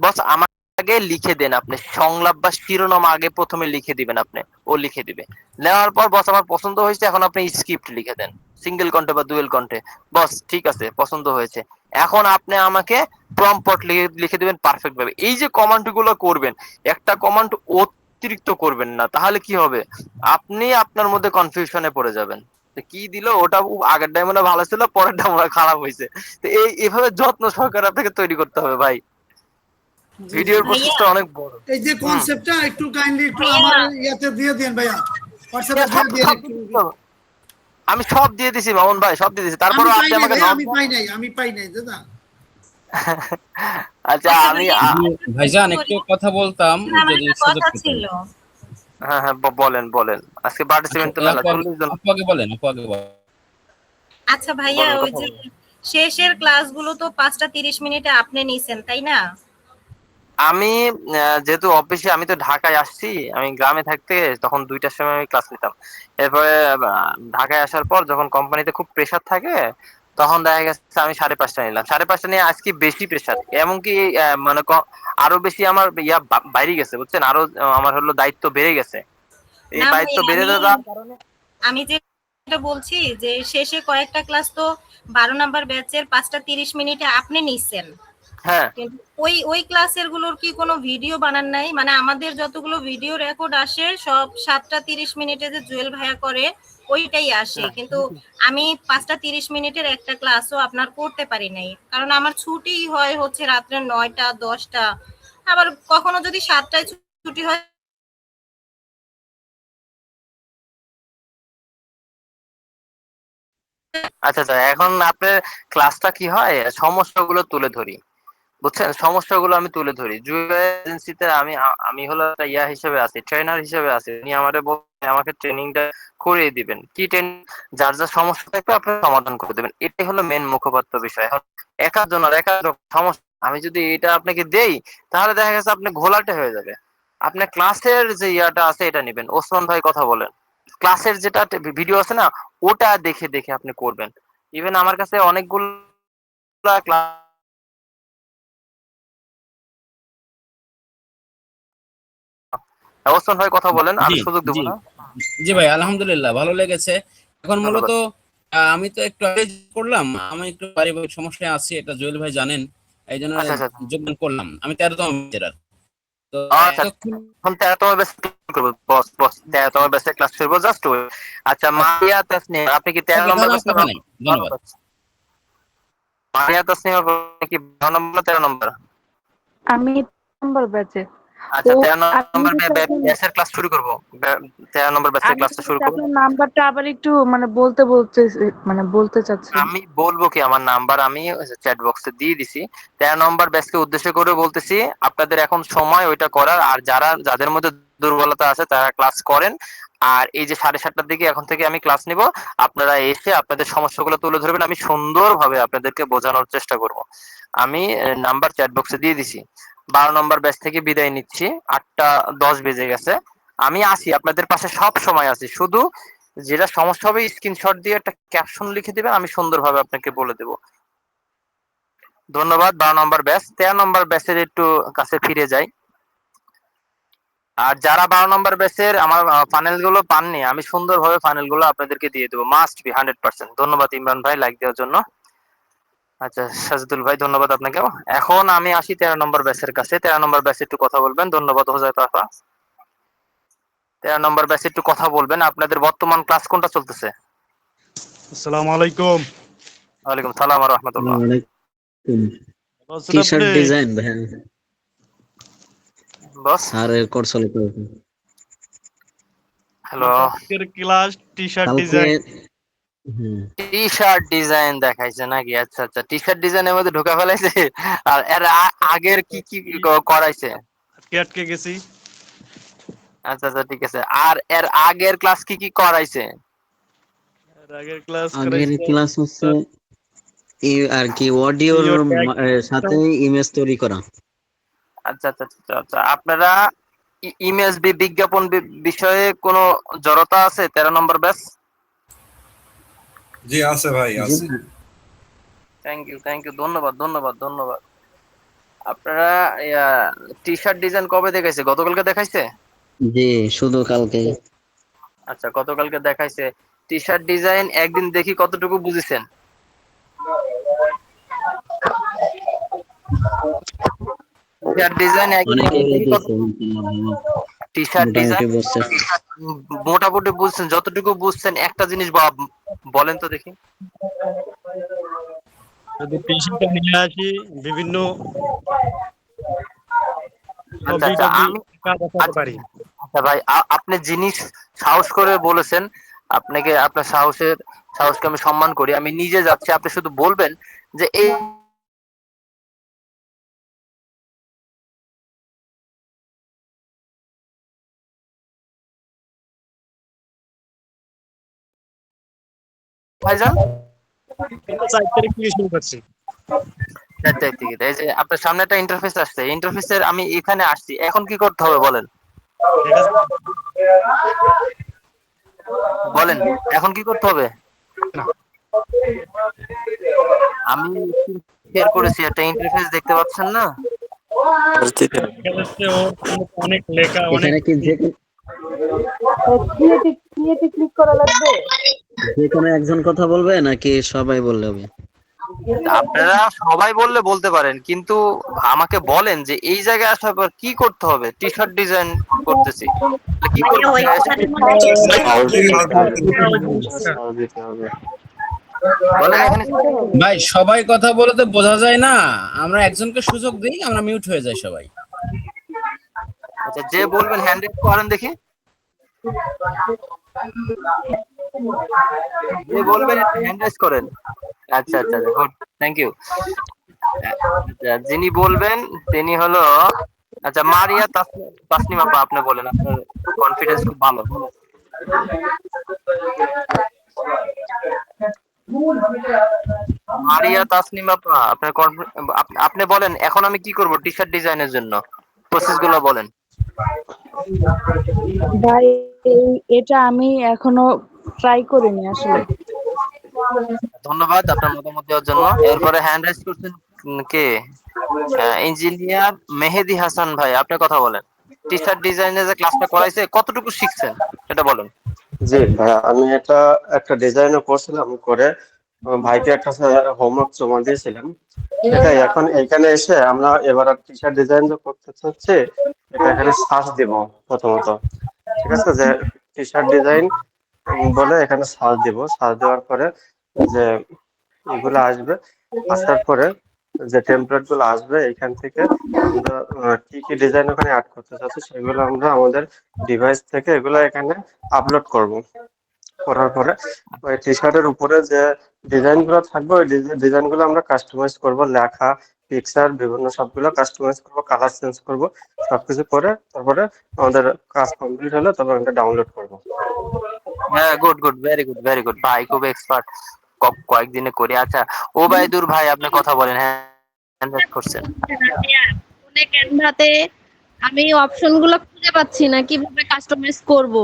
বস আমার আগে লিখে দেন, আপনি সংলাপ বা শিরোনাম আগে প্রথমে লিখে দিবেন, আপনি ও লিখে দিবে। নেওয়ার পর বস আমার পছন্দ হয়েছে, এখন আপনি স্ক্রিপ্ট লিখে দেন, সিঙ্গেল কণ্ঠে বা ডুয়েল কণ্ঠে। বস ঠিক আছে, পছন্দ হয়েছে, এখন আপনি আমাকে প্রম্পট লিখে দিবেন পারফেক্ট ভাবে। এই যে কমান্ড গুলো করবেন, একটা কমান্ড অতিরিক্ত করবেন না, তাহলে কি হবে, আপনি আপনার মধ্যে কনফিউশনে পড়ে যাবেন, যে কি দিল, ওটা আগের টাইম মনে হয় ভালো ছিল, পরেরটা মনে হয় খারাপ হয়েছে। তো এইভাবে যত্ন সহকারে আপনাকে তৈরি করতে হবে ভাই, জি জি। ভিডিওর ভাইয়া প্রসেসটা অনেক বড়। এই যে হুম, কনসেপ্টটা একটু কাইন্ডলি একটু ভাইয়া আমার ইয়াতে দিয়ে দেন ভাইয়া, হোয়াটসঅ্যাপে সব দিয়ে দেন সব একটু। দিয়ে দিছি তো। আমি সব দিয়ে দিছি মামুন ভাই, সব দিয়ে দিছি, আমি তারপরেও পাই আপনি নাই আমাকে ভাই, নক আমি দেন। পাই নাই, আমি পাই নাই দাদা। আচ্ছা আচ্ছা আমি ভাইয়া, ভাইজান একটু কথা বলতাম আমার যদি একটা সুযোগ কথা পেতেন। ছিল। হ্যাঁ হ্যাঁ বলেন বলেন, আজকে আচ্ছা পার্টিসিপেন্ট তো মেলা, আপু 40 জন। আপু আগে বলেন, আপু আগে বলেন। আচ্ছা ভাইয়া, বলেন ওই কথা যে বলেন। শেষের ক্লাসগুলো তো 5টা 30 মিনিটে আপনি নিছেন তাই না? আমি যেহেতু অফিসে, আমি তো ঢাকায় আসছি, আমি গ্রামে থাকতে তখন 2টার সময় আমি ক্লাস নিতাম। এরপরে ঢাকায় আসার পর যখন কোম্পানিতে খুব প্রেসার থাকে, তখন দেখা গেছে আমি 5:30 নিলাম। 5:30 নিয়ে আজকে বেশি প্রেসার, এমনকি মানে আরো বেশি আমার ইয়া বাইরে গেছে, বুঝছেন, আরো আমার হলো দায়িত্ব বেড়ে গেছে। এই না ভাই, দায়িত্ব বেড়ে আমি যাওয়ার কারণে আমি যেটা বলছি যে শেষে কয়েকটা ক্লাস তো 12 নাম্বার ব্যাচের 5টা 30 মিনিটে আপনি নিছেন। হ্যাঁ কিন্তু ওই ক্লাসের গুলোর কি কোনো ভিডিও বানান নাই? মানে আমাদের যতগুলো ভিডিও রেকর্ড আসে সব 7টা 30 মিনিটে যে জুয়েল ভাইয়া করে ওইটাই আসে, না। কিন্তু আমি 5টা 30 মিনিটের একটা ক্লাসও আপনার করতে পারি নাই, কারণ আমার ছুটি হয় হচ্ছে রাত্রে 9টা 10টা, আবার কখনো যদি 7টায় ছুটি হয়। আচ্ছা আচ্ছা, এখন আপনার ক্লাসটা কি হয়, সমস্যাগুলো তুলে ধরি, বুঝছেন? সমস্যাগুলো আমি তুলে ধরি। জুয়েল এজেন্সিতে আমি হলো একটা ইয়া হিসেবে আছি, ট্রেনার হিসেবে আছি। উনি আমাকে ট্রেনিংটা করিয়ে দিবেন। কি ট্রেনিং? যার যার সমস্যা থাকবে আপনি সমাধান করে দেবেন, এটাই হলো মেন মুখপাত্র বিষয়। এখন একার জন্য সমস্যা আমি যদি এটা আপনাকে দেই, তাহলে দেখা গেছে আপনি ঘোলাটে হয়ে যাবে। আপনি ক্লাসের যে ইয়াটা আছে এটা নেবেন। ওসমান ভাই কথা বলেন, ক্লাসের যেটা ভিডিও আছে না, ওটা দেখে দেখে আপনি করবেন। ইভেন আমার কাছে অনেকগুলো ক্লাস। ওসমান ভাই কথা বলেন, আমি জি সুযোগ দেবো জি না। জি ভাই, আলহামদুলিল্লাহ ভালো লেগেছে। এখন মূলত ধন্যবাদ। আমি তো একটু আগে করলাম, আমি একটু পারিবারিক সমস্যায় আছি, এটা জুয়েল ভাই জানেন, এই জন্য আচ্ছা আচ্ছা যোগদান করলাম। আমি 13তম ব্যাচের। তো আচ্ছা। এতক্ষণ এখন 13তম ব্যাচে ক্লাস করবো বস, বস 13তম ব্যাচে ক্লাস করবো, জাস্ট ওয়েট। আচ্ছা মারিয়া তাসনিম, আপনি কি 13 ওকে, নম্বর তাহলে আর ব্যাচে? কথা নেই, ধন্যবাদ। মারিয়া তাসনিম আপনি কি 12 নম্বর না 13 নম্বর? আমি নম্বর ব্যাচে। আচ্ছা ও 13 আপনি নম্বর যদি আপনার ব্যাচের ক্লাস শুরু করবো। 13 নম্বর ব্যাচের আমি ক্লাসটা শুরু যদি করবো। আপনার নাম্বারটা আবার একটু মানে বলতে চাচ্ছি। আমি বলবো কি, আমার নাম্বার আমি চ্যাট বক্সে দিয়ে দিছি। 13 নম্বর ব্যাচকে উদ্দেশ্য করে বলতেছি, আপনাদের এখন সময় ওইটা করার। আর যাদের মধ্যে দুর্বলতা আছে তারা ক্লাস করেন। আর এই যে 7:30টার দিকে এখন থেকে আমি ক্লাস নিব, আপনারা এসে আপনাদের সমস্যাগুলো তুলে ধরবেন, আমি সুন্দরভাবে আপনাদেরকে বোঝানোর চেষ্টা করব। আমি নাম্বার চ্যাট বক্সে দিয়ে দিছি। 12 নম্বর ব্যাচ থেকে বিদায় নিচ্ছি, 8টা 10 বেজে গেছে। আমি আসি আপনাদের পাশে, সব সময় আছি। শুধু যেটা সমস্যা হবে স্ক্রিনশট দিয়ে একটা ক্যাপশন লিখে দিবেন, আমি সুন্দরভাবে আপনাকে বলে দেব। ধন্যবাদ। 12 নম্বর ব্যাচ। 13 নম্বর ব্যাচের একটু কাছে ফিরে যাই। আর যারা 12 নম্বর ব্যাচের আমার প্যানেল গুলো পাননি, আমি সুন্দরভাবে প্যানেল গুলো আপনাদেরকে দিয়ে দেবো, মাস্ট বি 100%। ধন্যবাদ ইমরান ভাই লাইক দেওয়ার জন্য। আচ্ছা সাজদুল ভাই ধন্যবাদ আপনাকেও। এখন আমি আসি 13 নম্বর ব্যাচের কাছে। 13 নম্বর ব্যাচে একটু কথা বলবেন। ধন্যবাদ হোজাইফা আপা। 13 নম্বর ব্যাচে একটু কথা বলবেন, আপনাদের বর্তমান ক্লাস কোনটা চলতেছে? আসসালামু আলাইকুম। ওয়ালাইকুম সালাম ওয়া রাহমাতুল্লাহ। টি শার্ট ডিজাইন বস স্যারের কোর্স হলো তো হ্যালো। আজকের ক্লাস টি শার্ট কালকে ডিজাইন। টি শার্ট ডিজাইন দেখাইছে নাকি? আচ্ছা আচ্ছা, টি শার্ট ডিজাইনের মধ্যে ঢোকা ফেলাইছে। আর এর আগের কি কি করাইছে? আটকে আটকে গেছি। আচ্ছা আচ্ছা ঠিক আছে। আর এর আগের ক্লাস কি কি করাইছে? এর আগের ক্লাস আগের করাইছে ক্লাস হচ্ছে আর কি অডিওর ভিডিও ট্যাগ। সাথে ইমেজ তৈরি করা। আচ্ছা আচ্ছা আচ্ছা আচ্ছা। আপনারা ইমেজ বিজ্ঞাপন বিষয়ে কোনো জড়তা আছে 13 নম্বর ব্যাচ? জি আছে ভাই, আছে। থ্যাংক ইউ ধন্যবাদ ধন্যবাদ ধন্যবাদ। আপনারা টি শার্ট ডিজাইন কবে দেখাইছে? গতকালকে দেখাইছে? জি শুধু কালকে। আচ্ছা গতকালকে দেখাইছে। টি শার্ট ডিজাইন একদিন দেখি কতটুকু বুঝেছেন? টি শার্ট ডিজাইন একদিন অনেকে দেখি কত? টি শার্ট ডিজাইন মোটামুটি বলছে। মোটামুটি বুঝছেন? যতটুকু বুঝছেন একটা জিনিস বলেন তো দেখি। যদি টি শার্ট নিয়ে আসি বিভিন্ন আচ্ছা আচ্ছা আমি দেখাতে পারি। আচ্ছা ভাই, আপনি জিনিস সাহস করে বলেছেন, আপনাকে আপনার সাহসকে আমি সম্মান করি। আমি নিজে যাচ্ছি, আপনি শুধু বলবেন যে এই ভাইজান। 4 তারিখ থেকে শুরু করছি। এই যে আপনার সামনে একটা ইন্টারফেস আসছে, ইন্টারফেসের আমি এখানে আসছি, এখন কি করতে হবে বলেন? বলেন এখন কি করতে হবে? আমি শেয়ার করেছি একটা ইন্টারফেস, দেখতে পাচ্ছেন না? অনেক লেখা, অনেক এখানে কি ক্রিয়েটিভ ক্লিক করা লাগবে। যে কোনো একজন কথা বলবে নাকি সবাই বললে হবে? আপনারা সবাই বললে বলতে পারেন, কিন্তু আমাকে বলেন যে এই জায়গায় আসার পর কি করতে হবে। টি শার্ট ডিজাইন করতেছি, তাহলে কি করবো? বলেন এখানে। ভাই সবাই কথা বলে তো বোঝা যায় না, আমরা একজনকে সুযোগ দিই, আমরা মিউট হয়ে যাই সবাই। আচ্ছা, যে বলবেন হ্যান্ড রেজ করেন দেখি। যে বলবেন হ্যান্ড রেজ করেন। আচ্ছা আচ্ছা, গুড, থ্যাংক ইউ। যিনি বলবেন তিনি হলো, আচ্ছা, মারিয়া তাসনিম আপা, আপনি বলেন, আপনার কনফিডেন্স খুব ভালো। মারিয়া তাসনিম আপা, আপনার আপনি বলেন এখন আমি কি করব টি শার্ট ডিজাইনের জন্য, প্রসেস গুলো বলেন। ভাই এটা আমি এখনো ট্রাই করিনি আসলে। ধন্যবাদ আপনার মতামত দেওয়ার জন্য। এরপরে হ্যান্ড রাইজ করছেন কে? ইঞ্জিনিয়ার মেহেদি হাসান ভাই, আপনি কথা বলেন। টি শার্ট ডিজাইনের যে ক্লাসটা করাইছে কতটুকু শিখছেন এটা বলেন। জি ভাইয়া, আমি এটা একটা ডিজাইনও করছিলাম, করে আমার ভাইকে একটা হোমওয়ার্ক জমা দিয়েছিলাম। এটা এখন এখানে এসে আমরা এবার টি শার্ট ডিজাইন যে করতে চাচ্ছি, এটা এখানে সার্চ দিব প্রথমত, ঠিক আছে? যে টি শার্ট ডিজাইন বলে এখানে সার্চ দিব, সার্চ দেওয়ার পরে যে এগুলো আসবে, আসার পরে যে টেমপ্লেট গুলো আসবে এখান থেকে আমরা কি কি ডিজাইন ওখানে অ্যাড করতে চাচ্ছি সেগুলো আমরা আমাদের ডিভাইস থেকে এগুলো এখানে আপলোড করব। করার পরে ওই টি শার্টের উপরে যে ডিজাইন গুলো থাকবে ওই ডিজাইন গুলো আমরা কাস্টমাইজ করব, লেখা, পিকচার বিভিন্ন সবগুলো কাস্টমাইজ করব, কালার চেঞ্জ করব, সবকিছু করে তারপরে আমাদের কাজ কমপ্লিট হলে তারপর আমরা ডাউনলোড করব। হ্যাঁ, good good, very good, very good ভাই, খুব এক্সপার্ট, কয়েকদিনে করি। আচ্ছা, ওবায়দুর ভাই, আপনি কথা বলেন। হ্যাঁ, হ্যান্ড রাইজ করছেন। ফোনে ক্যানভাতে আমি অপশনগুলো খুঁজে পাচ্ছি না, কিভাবে কাস্টমাইজ করব।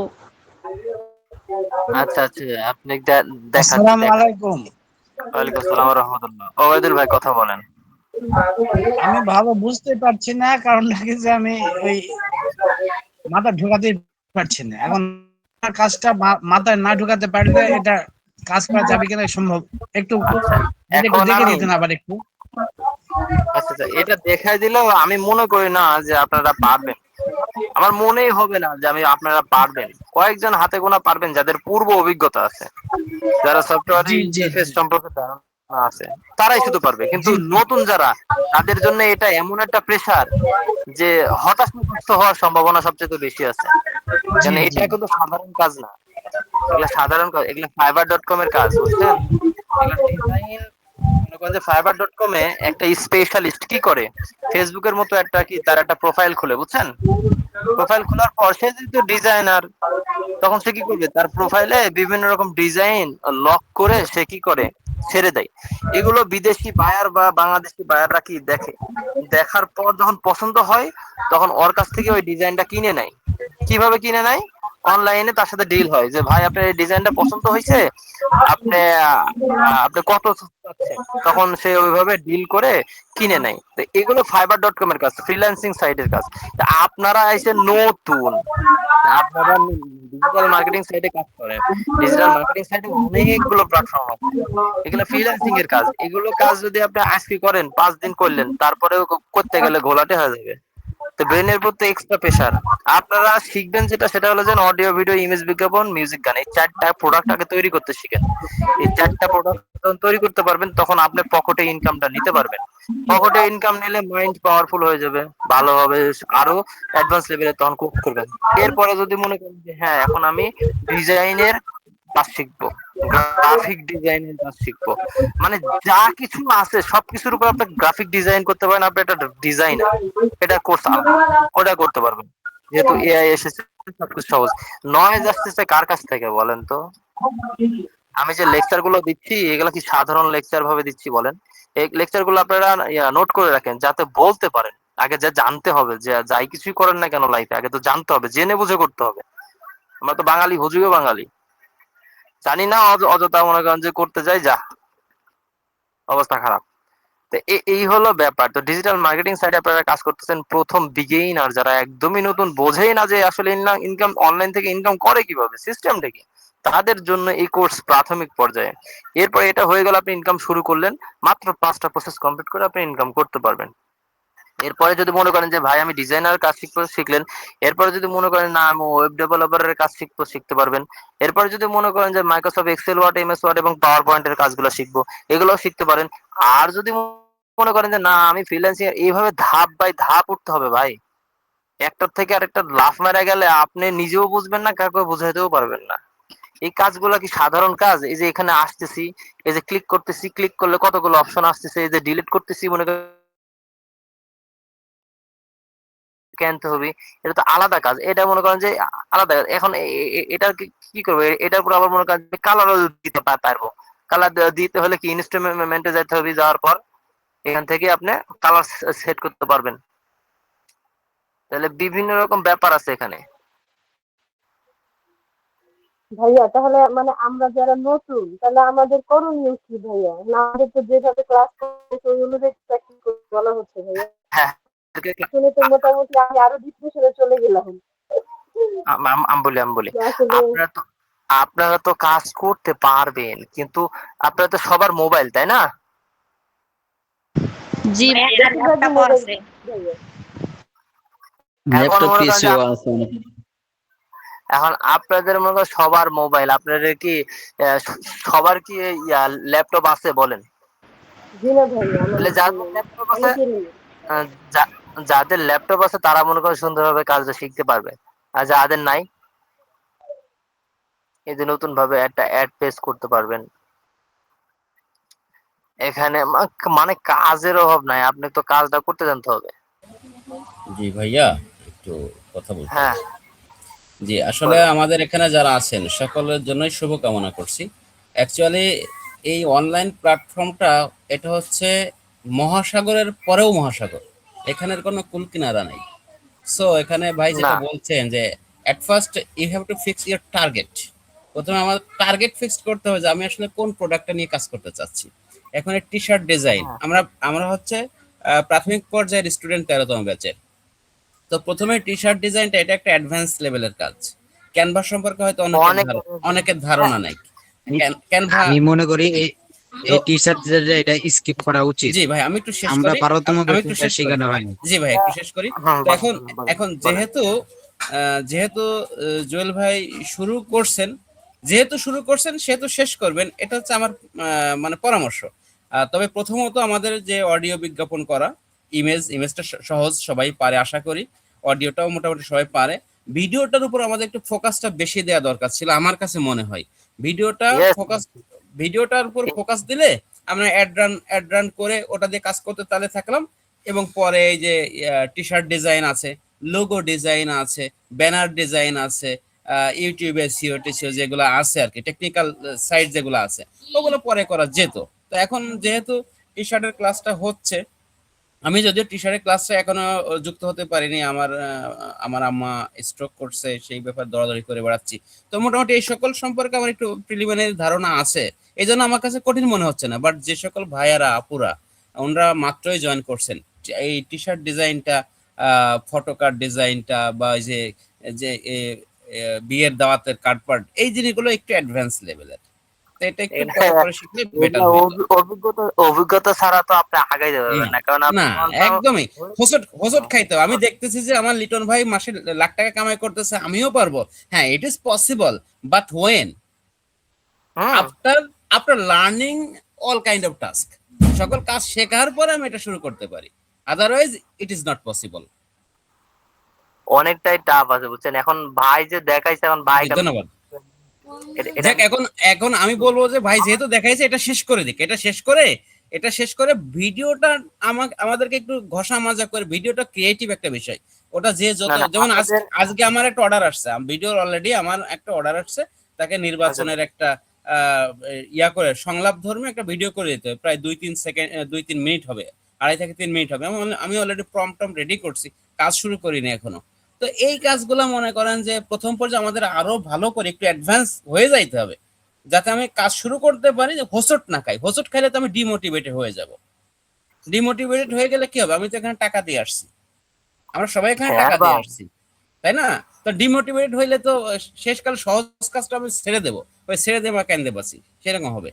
আচ্ছা আচ্ছা, আপনি দেখাচ্ছি। আসসালামু আলাইকুম। ওয়ালাইকুম আসসালাম ওয়া রাহমাতুল্লাহ। ওবায়দুর ভাই কথা বলেন। আমি ভালো বুঝতে পারছি না, কারণ নাকি যে আমি ওই মাথা ঢোকাতে পারছি না। এখন কাজটা মাথায় না ঢোকাতে পারলে এটা কাজ করা যাবে কিনা সম্ভব, একটু দেখে দিতেন আবার একটু। আচ্ছা আচ্ছা, এটা দেখাই দিলেও আমি মনে করি না যে আপনারা পারবেন। আমার মনেই হবে না যে আপনারা পারবেন। কয়েকজন হাতে গোনা পারবেন যাদের পূর্ব অভিজ্ঞতা আছে, যারা সফটওয়্যার ইন্টারফেস সম্পর্কে ধারণা আছে, তারাই শুধু পারবে। কিন্তু নতুন যারা, তাদের জন্য এটা এমন একটা প্রেসার যে হতাশাগ্রস্ত হওয়ার সম্ভাবনা সবচেয়ে বেশি আছে। কারণ এটা কিন্তু সাধারণ কাজ না, এগুলা সাধারণ কাজ, এগুলা fiverr.com এর কাজ, বুঝছেন? এগুলা ডিজাইন fiverr.com এ একটা স্পেশালিস্ট কি করে, ফেসবুকের মতো একটা কি তার একটা প্রোফাইল খুলে, বুঝছেন? প্রোফাইল খোলার পর সে যেহেতু ডিজাইনার, তখন সে কি করবে, তার প্রোফাইলে বিভিন্ন রকম ডিজাইন লক করে সে কি করে, ছেড়ে দেয়। এগুলো বিদেশি বায়ার বা বাংলাদেশি বায়াররা কি দেখে, দেখার পর যখন পছন্দ হয় তখন ওর কাছ থেকে ওই ডিজাইনটা কিনে নেয়। কিভাবে কিনে নেয়? অনলাইনে তার সাথে ডিল হয় যে ভাই আপনার এই ডিজাইনটা পছন্দ হয়েছে, আপনি আপনি কত চাচ্ছেন, তখন সে ওইভাবে ডিল করে কিনে নেয়। তো এগুলো fiverr.com এর কাজ, ফ্রিল্যান্সিং সাইটের কাজ। তা আপনারা এসে নতুন, আপনারা ডিজিটাল মার্কেটিং সাইটে কাজ করেন, ডিজিটাল মার্কেটিং সাইটে অনেকগুলো প্ল্যাটফর্ম আছে, এগুলো ফ্রিল্যান্সিং এর কাজ। এগুলো কাজ যদি আপনি আজকে করেন, 5 দিন করলেন, তারপরে করতে গেলে ঘোলাটে হয়ে যাবে। তো ব্রেনের প্রতি এক্সট্রা প্রেসার। আপনারা শিখবেন সেটা হলো যে অডিও, ভিডিও, ইমেজ, বিজ্ঞাপন, মিউজিক, গান, এই 4টা প্রোডাক্ট আগে তৈরি করতে শিখেন। এই 4টা প্রোডাক্ট যখন তৈরি করতে পারবেন তখন আপনি পকেটে ইনকামটা নিতে পারবেন। পকেটে ইনকাম নিলে মাইন্ড পাওয়ারফুল হয়ে যাবে, ভালো হবে, আরো অ্যাডভান্স লেভেলে তখন কুক করবেন। এরপরে যদি মনে করেন যে হ্যাঁ এখন আমি ডিজাইনের কাজ শিখবো, গ্রাফিক ডিজাইনের কাজ শিখবো, মানে যা কিছু আছে সবকিছুর উপর আপনি গ্রাফিক ডিজাইন করতে পারেন, আপনি একটা ডিজাইনার, এটা কোর্স ওটা করতে পারবেন। যেহেতু এআই এসেছে সবকিছু সহজ। নয়েজ আসতেছে কার কাছ থেকে বলেন তো? আমি যে লেকচার গুলো দিচ্ছি এগুলো কি সাধারণ লেকচার ভাবে দিচ্ছি বলেন? এই লেকচার গুলো আপনারা নোট করে রাখেন যাতে বলতে পারেন। আগে যা জানতে হবে, যে যাই কিছুই করেন না কেন লাইফে, আগে তো জানতে হবে, জেনে বুঝে করতে হবে। আমরা তো বাঙালি, হুজুগে বাঙালি, জানি না, অযথা মনে করেন যে করতে যাই, যা অবস্থা খারাপ। তো এই হলো ব্যাপার। তো ডিজিটাল মার্কেটিং সাইটে আপনারা কাজ করতেছেন, প্রথম বিগিনার যারা একদমই নতুন, বোঝেই না যে আসলে ইনকাম অনলাইন থেকে ইনকাম করে কিভাবে, সিস্টেমটা কি, তাদের জন্য এই কোর্স প্রাথমিক পর্যায়ে। এরপরে এটা হয়ে গেল, আপনি ইনকাম শুরু করলেন, মাত্র 5টা প্রসেস কমপ্লিট করে আপনি ইনকাম করতে পারবেন। এরপরে যদি মনে করেন যে ভাই আমি ডিজাইনার কাজ শিখলেন, এরপরে যদি মনে করেন না আমি ওয়েব ডেভেলপারের কাজ শিখতে পারবেন। এরপরে যদি মনে করেন যে Microsoft Excel, Word, MS Word এবং পাওয়ার পয়েন্টের কাজগুলো শিখবো, এগুলোও শিখতে পারেন। আর যদি মনে করেন যে না আমি ফ্রিল্যান্সিং, এইভাবে ধাপ বাই ধাপ উঠতে হবে ভাই। একটার থেকে আরেকটা লাফ মারা গেলে আপনি নিজেও বুঝবেন না, কাউকে বুঝাইতেও পারবেন না। এই কাজগুলো কি সাধারণ কাজ? এই যে এখানে আসতেছি, এই যে ক্লিক করতেছি, ক্লিক করলে কতগুলো অপশন আসতেছে, এই যে ডিলিট করতেছি, মনে করেন আনতে হবে, এটা তো আলাদা কাজ। এটা মনে করেন যে আলাদা কাজ। এখন এটার কি করবো, এটার উপর আবার মনে করেন কালারও দিতে পারবো। কালার দিতে হলে কি ইনস্ট্রুমেন্টে যেতে হবে, যাওয়ার পর এখান থেকে আপনি কালার সেট করতে পারবেন। তাহলে বিভিন্ন রকম ব্যাপার আছে এখানে। ভাইয়া তাহলে মানে আমরা যারা নতুন তাহলে আমাদের করণীয় কি ভাইয়া? না আমাদের তো যেভাবে ক্লাস করতে ওই অনুযায়ী প্র্যাকটিস করতে বলা হচ্ছে ভাইয়া। হ্যাঁ, শুনে তো মোটামুটি আমি আরো ডিপ্রেশনে চলে গেলাম। আমি বলি আপনারা তো কাজ করতে পারবেন, কিন্তু আপনারা তো সবার মোবাইল, তাই না? জি এখন আপনাদের মনে করেন সবার মোবাইল, আপনাদের কি সবার কি ল্যাপটপ আছে বলেন? যাদের ল্যাপটপ আছে তারা মনে করেন সুন্দরভাবে কাজটা শিখতে পারবে, আর যাদের নাই এই যে নতুন ভাবে একটা অ্যাড পেজ করতে পারবেন। এখানে মানে কাজের অভাব নাই, আপনি তো কাজটা করতে জানতে হবে। জি ভাইয়া, একটু কথা বলতে। হ্যাঁ জি, আসলে আমাদের এখানে যারা আছেন সকলের জন্যই শুভকামনা করছি। অ্যাকচুয়ালি এই অনলাইন প্ল্যাটফর্মটা এটা হচ্ছে মহাসাগরের পরেও মহাসাগর, এখানের কোনো কুল কিনারা নাই। সো এখানে ভাই যেটা বলছেন যে at first you have to fix your target. প্রথমে আমার টার্গেট ফিক্স করতে হবে যে আমি আসলে কোন প্রোডাক্টটা নিয়ে কাজ করতে চাচ্ছি। এখন টি শার্ট ডিজাইন, আমরা হচ্ছে প্রাথমিক পর্যায়ের স্টুডেন্ট 13তম ব্যাচের। তো প্রথমে টি শার্ট ডিজাইনটা এটা একটা অ্যাডভান্স লেভেলের কাজ। ক্যানভা সম্পর্কে হয়তো অনেকের ধারণা নাই। ক্যানভা আমি মনে করি এই টি শার্ট এটা স্কিপ করা উচিত। জি ভাই, আমি একটু শেষ করি। আমরা 12তম ব্যাচে শেখানো হয়নি। জি ভাই, একটু শেষ করি। তো এখন যেহেতু জুয়েল ভাই শুরু করছেন সেহেতু শেষ করবেন, এটা হচ্ছে আমার মানে পরামর্শ। তবে প্রথমত আমাদের যে অডিও বিজ্ঞাপন করা, ইমেজটা সহজ, সবাই পারে আশা করি। অডিওটাও মোটামুটি সবাই পারে। ভিডিওটার উপর আমাদের একটু ফোকাসটা বেশি দেওয়া দরকার ছিল আমার কাছে মনে হয়। ভিডিওটার উপর ফোকাস দিলে আমরা অ্যাড রান করে ওটা দিয়ে কাজ করতে তাহলে থাকলাম, এবং পরে এই যে টি শার্ট ডিজাইন আছে, লোগো ডিজাইন আছে, ব্যানার ডিজাইন আছে, ইউটিউবে সিও যেগুলো আছে আর কি, টেকনিক্যাল সাইট যেগুলো আছে ওগুলো পরে করা যেত। তো এখন যেহেতু টি শার্টের ক্লাসটা হচ্ছে, আমি যদিও টি শার্টের ক্লাসটা এখনো যুক্ত হতে পারিনি, আমার আম্মা স্ট্রোক করছে, সেই ব্যাপারে দৌড়াদৌড়ি করে বেড়াচ্ছি। তো মোটামুটি এই সকল সম্পর্কে আমার একটু প্রিলিমিনারি ধারণা আছে, এই জন্য আমার কাছে কঠিন মনে হচ্ছে না। বাট যে সকল ভাইয়ারা আপুরা ওনারা মাত্রই জয়েন করছেন, এই টি শার্ট ডিজাইনটা, ফটো কার্ড ডিজাইনটা, বা যে বিয়ের দাওয়াতের কার্ড, এই জিনিসগুলো একটু অ্যাডভান্স লেভেলের। এটা একটু পরে শিখলে বেটার হবে। অভিজ্ঞতা ছাড়া তো আপনি আগাই যাবেন না, কারণ না একদমই হোসট খাইতে হবে। আমি দেখতেছি যে আমার লিটন ভাই মাসে লাখ টাকা কামাই করতেছে, আমিও পারবো। হ্যাঁ, it is possible, but when after learning all kind of task, সকল কাজ শেখার পরে আমি এটা শুরু করতে পারি, otherwise it is not possible. অনেকটাই টাফ আছে বুঝছেন। এখন ভাই যে দেখাইছে, এখন ভাই ধন্যবাদ। এখন আমি বলবো যে ভাই যেহেতু দেখাইছে এটা শেষ করে দিক, এটা শেষ করে ভিডিওটা আমাদেরকে একটু ঘষা মাজা করে, ভিডিওটা ক্রিয়েটিভ একটা বিষয়, ওটা যে যত, যেমন আজকে আমার একটা অর্ডার আসছে, ভিডিওর অলরেডি আমার একটা অর্ডার আসছে, তাকে নির্বাচনের একটা করে সংলাপ ধর্মে একটা ভিডিও করে দিতে হবে, প্রায় 2-3 মিনিট হবে, 2.5 থেকে 3 মিনিট হবে। আমি অলরেডি প্রম্পট রেডি করছি, কাজ শুরু করিনি এখনো। তো এই কাজগুলো মনে করেন যে প্রথম পর্যায়ে আমাদের আরো ভালো করে একটু অ্যাডভান্স হয়ে যাইতে হবে, যাতে আমি কাজ শুরু করতে পারি, যে হোসট না খাই। হোসট খাইলে তো আমি ডিমোটিভেটেড হয়ে যাব। ডিমোটিভেটেড হয়ে গেলে কি হবে? আমি তো এখানে টাকা দিয়ে আসছি, আমরা সবাই এখানে টাকা দিয়ে আসছি। তাই না? তো ডিমোটিভেট হইলে তো শেষকাল সহজ কাজটা আমি ছেড়ে দেবো, ওই ছেড়ে দেবো কেন দেবাসি, সেরকম হবে।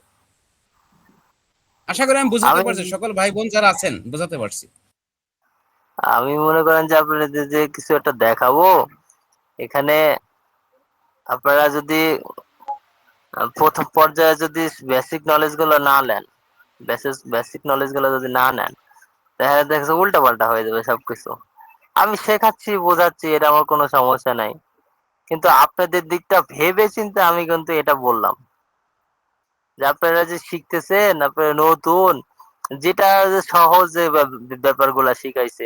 আশা করি আমি বোঝাতে আমি পারছি, সকল ভাই বোন যারা আছেন বোঝাতে পারছি। আমি মনে করেন যে আপনাদের যে কিছু একটা দেখাবো, এখানে আপনারা যদি প্রথম পর্যায়ে যদি বেসিক নলেজ গুলো না নেন, বেসিক নলেজ গুলো যদি না নেন, তাহলে দেখছো উল্টা পাল্টা হয়ে যাবে সবকিছু। আমি শেখাচ্ছি বোঝাচ্ছি, এটা আমার কোনো সমস্যা নাই, কিন্তু আপনাদের দিকটা ভেবে চিন্তে আমি কিন্তু এটা বললাম যে আপনারা যে শিখতেছেন, আপনারা নতুন, যেটা যে সহজ যে ব্যাপারগুলা শিখাইছে,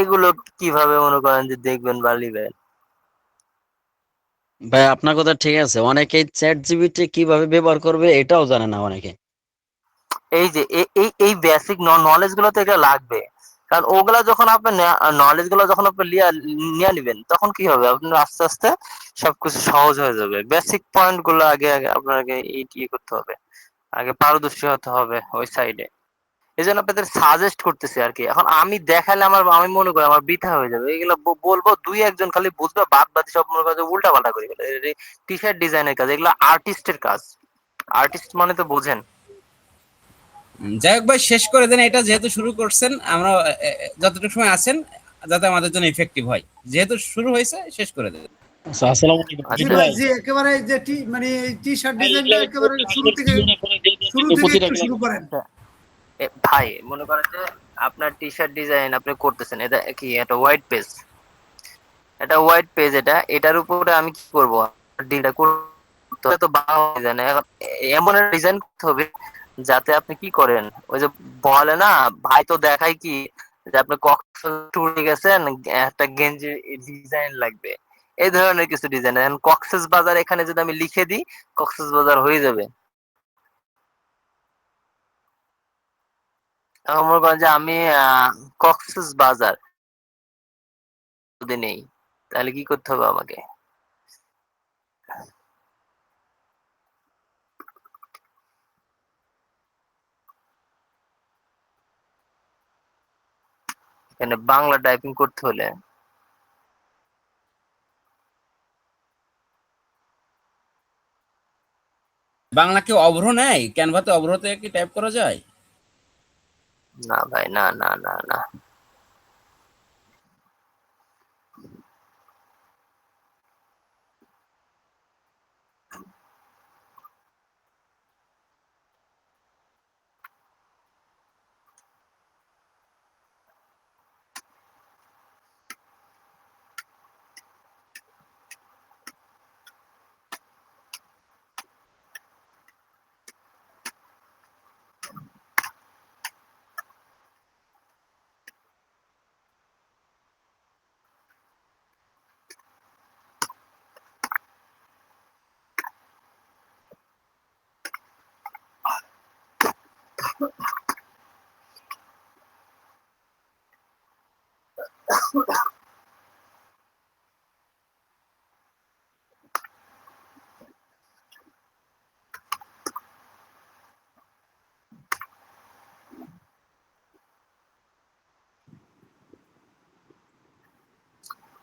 এগুলো কিভাবে মনে করেন যে দেখবেন বা লিবেন। ভাই আপনার কথা ঠিক আছে, অনেকেই চ্যাট জিপিটি কিভাবে ব্যবহার করবে এটাও জানে না অনেকে। এই যে এই বেসিক নলেজ গুলো তো এগুলো লাগবে, কারণ ওগুলা যখন আপনি নলেজ গুলো যখন আপনি নিয়ে নিবেন, তখন কি হবে, আপনার আস্তে আস্তে সবকিছু সহজ হয়ে যাবে। বেসিক পয়েন্ট গুলো আগে আগে আপনাকে ইয়ে করতে হবে, আগে পারদর্শী হতে হবে ওই সাইডে। এই জন্য আপনাদের সাজেস্ট করতেছি আর কি। এখন আমি দেখালে আমি মনে করি আমার বৃথা হয়ে যাবে, এগুলো বলবো দুই একজন খালি বুঝবে, বাদ বাকি সব মনে করে উল্টা পাল্টা করে গেলে। টি শার্ট ডিজাইনের কাজ, এগুলো আর্টিস্টের কাজ। আর্টিস্ট মানে তো বোঝেন। যাই হোক ভাই, শেষ করে দেন এটা, যেহেতু শুরু করছেন, আমরা যতটুকু সময় আছেন যাতে আমাদের জন্য ইফেক্টিভ হয়, যেহেতু শুরু হয়েছে শেষ করে দেন। আসসালামু আলাইকুম। জি ভাই, জি একেবারে যে মানে টি শার্ট ডিজাইনটা একেবারে শুরু থেকে একটু শুরু করেন। ভাই মনে করেন যে আপনার টি শার্ট ডিজাইন আপনি করতেছেন, এটা কি একটা হোয়াইট পেজ, এটা হোয়াইট পেজ, এটার উপরে আমি কি করব, ডিজাইনটা করতে তো বাংলা ডিজাইন, এমন একটা ডিজাইন করতে হবে যাতে আপনি কি করেন, ওই যে বলে না ভাই, তো দেখাই কি যে আপনি কক্সবাজার ট্যুরে গেছেন, একটা গেঞ্জি ডিজাইন লাগবে, এই ধরনের কিছু ডিজাইন। এখন কক্সবাজার এখানে যদি আমি লিখে দিই, কক্সবাজার হয়ে যাবে। এখন মনে করেন যে আমি কক্সবাজার যদি নেই, তাহলে কি করতে হবে আমাকে, এখানে বাংলা টাইপিং করতে হলে বাংলা কি অভ্র নেয়? ক্যানভাতে অভ্রতে কি টাইপ করা যায়? না ভাই, না না না না।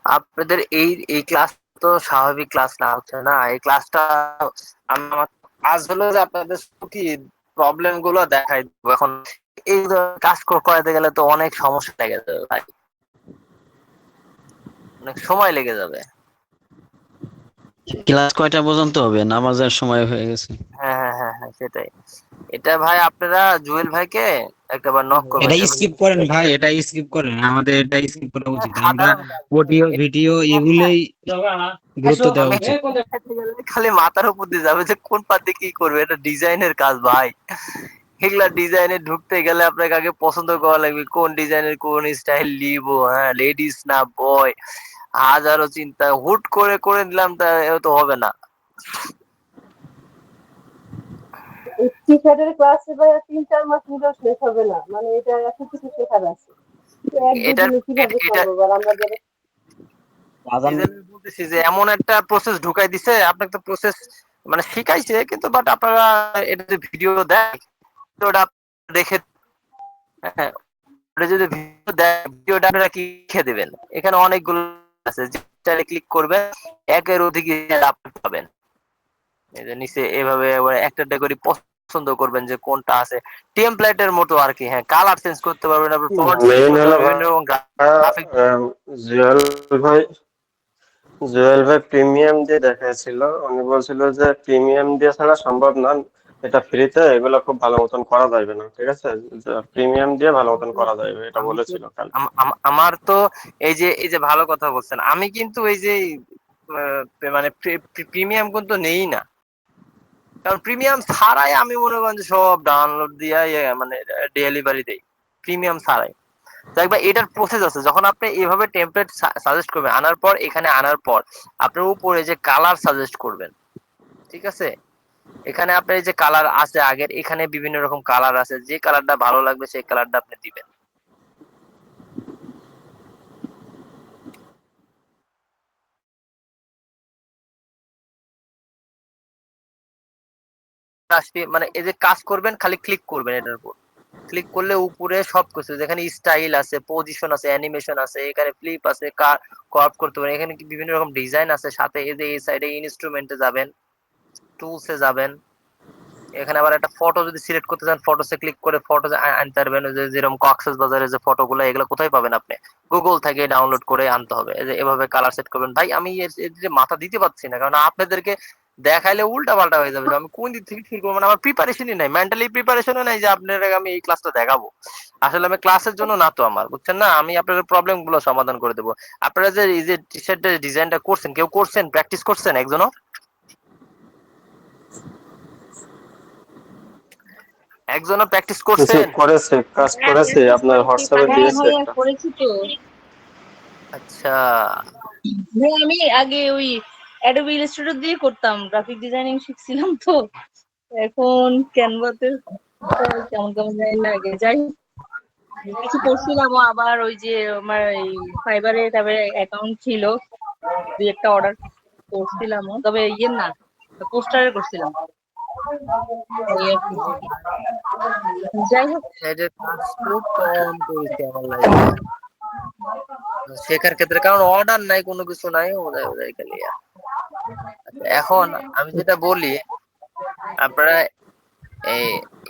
আপনাদের এই এই ক্লাস তো স্বাভাবিক ক্লাস না, হচ্ছে না এই ক্লাসটা। আমার কাজ হলো যে আপনাদের কি প্রবলেম গুলো দেখাই দেবো। এখন এই কাজ করাতে গেলে তো অনেক সমস্যা লেগে যাবে ভাই, অনেক সময় লেগে যাবে। ক্লাস কয়টা পর্যন্ত হবে? নামাজের সময় হয়ে গেছে। হ্যাঁ হ্যাঁ হ্যাঁ হ্যাঁ, সেটাই। এটা ভাই আপনারা জুয়েল ভাইকে একবার নক করবেন। এটা স্কিপ করেন ভাই, এটা স্কিপ করেন, আমাদের এটা স্কিপ করা উচিত। আমরা সাধারণ অডিও ভিডিও এগুলোই গুরুত্ব দেওয়া আমি উচিত। খালি মাথার উপর দিয়ে যাবে যে কোন পাতে কি করবে, এটা ডিজাইনের কাজ ভাই। এগুলা ডিজাইনে ঢুকতে গেলে আপনাকে আগে পছন্দ করা লাগবে, কোন ডিজাইনের কোন স্টাইল নিব, হ্যাঁ লেডিস না বয়, হাজারো চিন্তা। হুট করে করে দিলাম তা তো হবে না। টি শার্টের ক্লাসে ভাই 3-4 মাস নিলেও শেষ হবে না, মানে এটা এত কিছু শেখার আছে। তো এক এটার দুদিনে কিভাবে এটা করবো বল, আমরা যারা বলতেছি যে এমন একটা প্রসেস ঢুকাই দিছে, আপনাকে তো প্রসেস মানে শিখাইছে, কিন্তু বাট আপনারা এটা যে ভিডিও দেয়, ওটা দেখে, হ্যাঁ ওটা যদি ভিডিও দেয়, ভিডিওটা আপনারা কি লিখে দেবেন, এখানে অনেকগুলো আছে, যেটাতে ক্লিক করবেন একের অধিক আপনি পাবেন। এই যে নিচে এভাবে একটা করে পছন্দ করবেন যে কোনটা আছে, টেমপ্লেটের মতো আর কি। হ্যাঁ, কালার চেঞ্জ করতে পারবেন, আপনি ফন্ট চেঞ্জ মেইন করতে হলো পারবেন, বিভিন্ন রকম গ্রাফিক। জুয়েল ভাই, জুয়েল ভাই প্রিমিয়াম দিয়ে দেখাচ্ছিল, উনি বলছিল যে প্রিমিয়াম দিয়ে ছাড়া সম্ভব না, এটা ফ্রিতে এগুলো খুব ভালো মতন করা যাবে না, ঠিক আছে, প্রিমিয়াম দিয়ে ভালো মতন করা যাবে, এটা বলেছিল কাল। আমার তো এই যে ভালো কথা বলছেন, আমি কিন্তু এই যে মানে প্রিমিয়াম কিন্তু নেই না, কারণ প্রিমিয়াম ছাড়াই আমি মনে করেন যে সব ডাউনলোড দিয়ে মানে ডেলিভারি দেই প্রিমিয়াম ছাড়াই। দেখ ভাই, এটার প্রসেস আছে। যখন আপনি এভাবে টেমপ্লেট সাজেস্ট করবেন, আনার পর এখানে আনার পর আপনার উপরে যে কালার সাজেস্ট করবেন, ঠিক আছে, এখানে আপনার যে কালার আছে আগের, এখানে বিভিন্ন রকম কালার আছে, যে কালারটা ভালো লাগবে সেই কালারটা আপনি দিবেন। মানে এই যে কাজ করবেন, খালি ক্লিক করবেন, এটার উপর ক্লিক করলে উপরে সবকিছু, যেখানে স্টাইল আছে, পজিশন আছে, অ্যানিমেশন আছে, এখানে ফ্লিপ আছে, কর্ভ করতে পারেন, এখানে বিভিন্ন রকম ডিজাইন আছে। সাথে এই যে এই সাইডে ইনস্ট্রুমেন্টে যাবেন, টুলসে যাবেন, এখানে আবার একটা ফটো যদি সিলেক্ট করতে চান, ফটোসে ক্লিক করে ফটো আনতে পারবেন। যেরকম কক্সেস বাজারে যে ফটোগুলো, এগুলো কোথায় পাবেন আপনি? গুগল থেকে ডাউনলোড করে আনতে হবে। এই যে এভাবে কালার সেট করবেন। ভাই আমি যে মাথা দিতে পারছি না, কারণ আপনাদেরকে দেখাইলে উল্টা পাল্টা হয়ে যাবে। আমি কোন দিক থেকে শুরু করবো, মানে আমার প্রিপারেশনই নাই, মেন্টালি প্রিপারেশনও নাই যে আপনারা আমি এই ক্লাসটা দেখাবো। আসলে আমি ক্লাসের জন্য না তো, আমার বুঝছেন না, আমি আপনাদের প্রবলেম গুলো সমাধান করে দেবো। আপনারা যে এই যে টি শার্টের ডিজাইনটা করছেন, কেউ করছেন, প্র্যাকটিস করছেন একজনও? একজনও প্র্যাকটিস করছেন? করেছে, কাজ করেছে, আপনার হোয়াটসঅ্যাপে হ্যাঁ দিয়েছে ভাইয়া একটা। করেছি তো। আচ্ছা, ভাই আমি আগে ওই অ্যাডোবি ইলাস্ট্রেটর দিয়ে করতাম, গ্রাফিক ডিজাইনিং শিখছিলাম তো। এখন ক্যানভাতে কেমন কেমন জানি লাগে। যাই হোক, কিছু করছিলাম, আবার ওই যে আমার এই ফাইবারে তারপরে অ্যাকাউন্ট ছিল, দুই একটা অর্ডার করছিলাম, তবে ইয়ে না, পোস্টারে করছিলাম। এই আর কি। যাই হোক, এটার কাজ খুব কম করেছে আমার লাইফে শেখার ক্ষেত্রে, কারণ অর্ডার নাই, কোনো কিছু নাই, ওদের ওদের খালি। আচ্ছা, এখন আমি যেটা বলি, আপনারা এই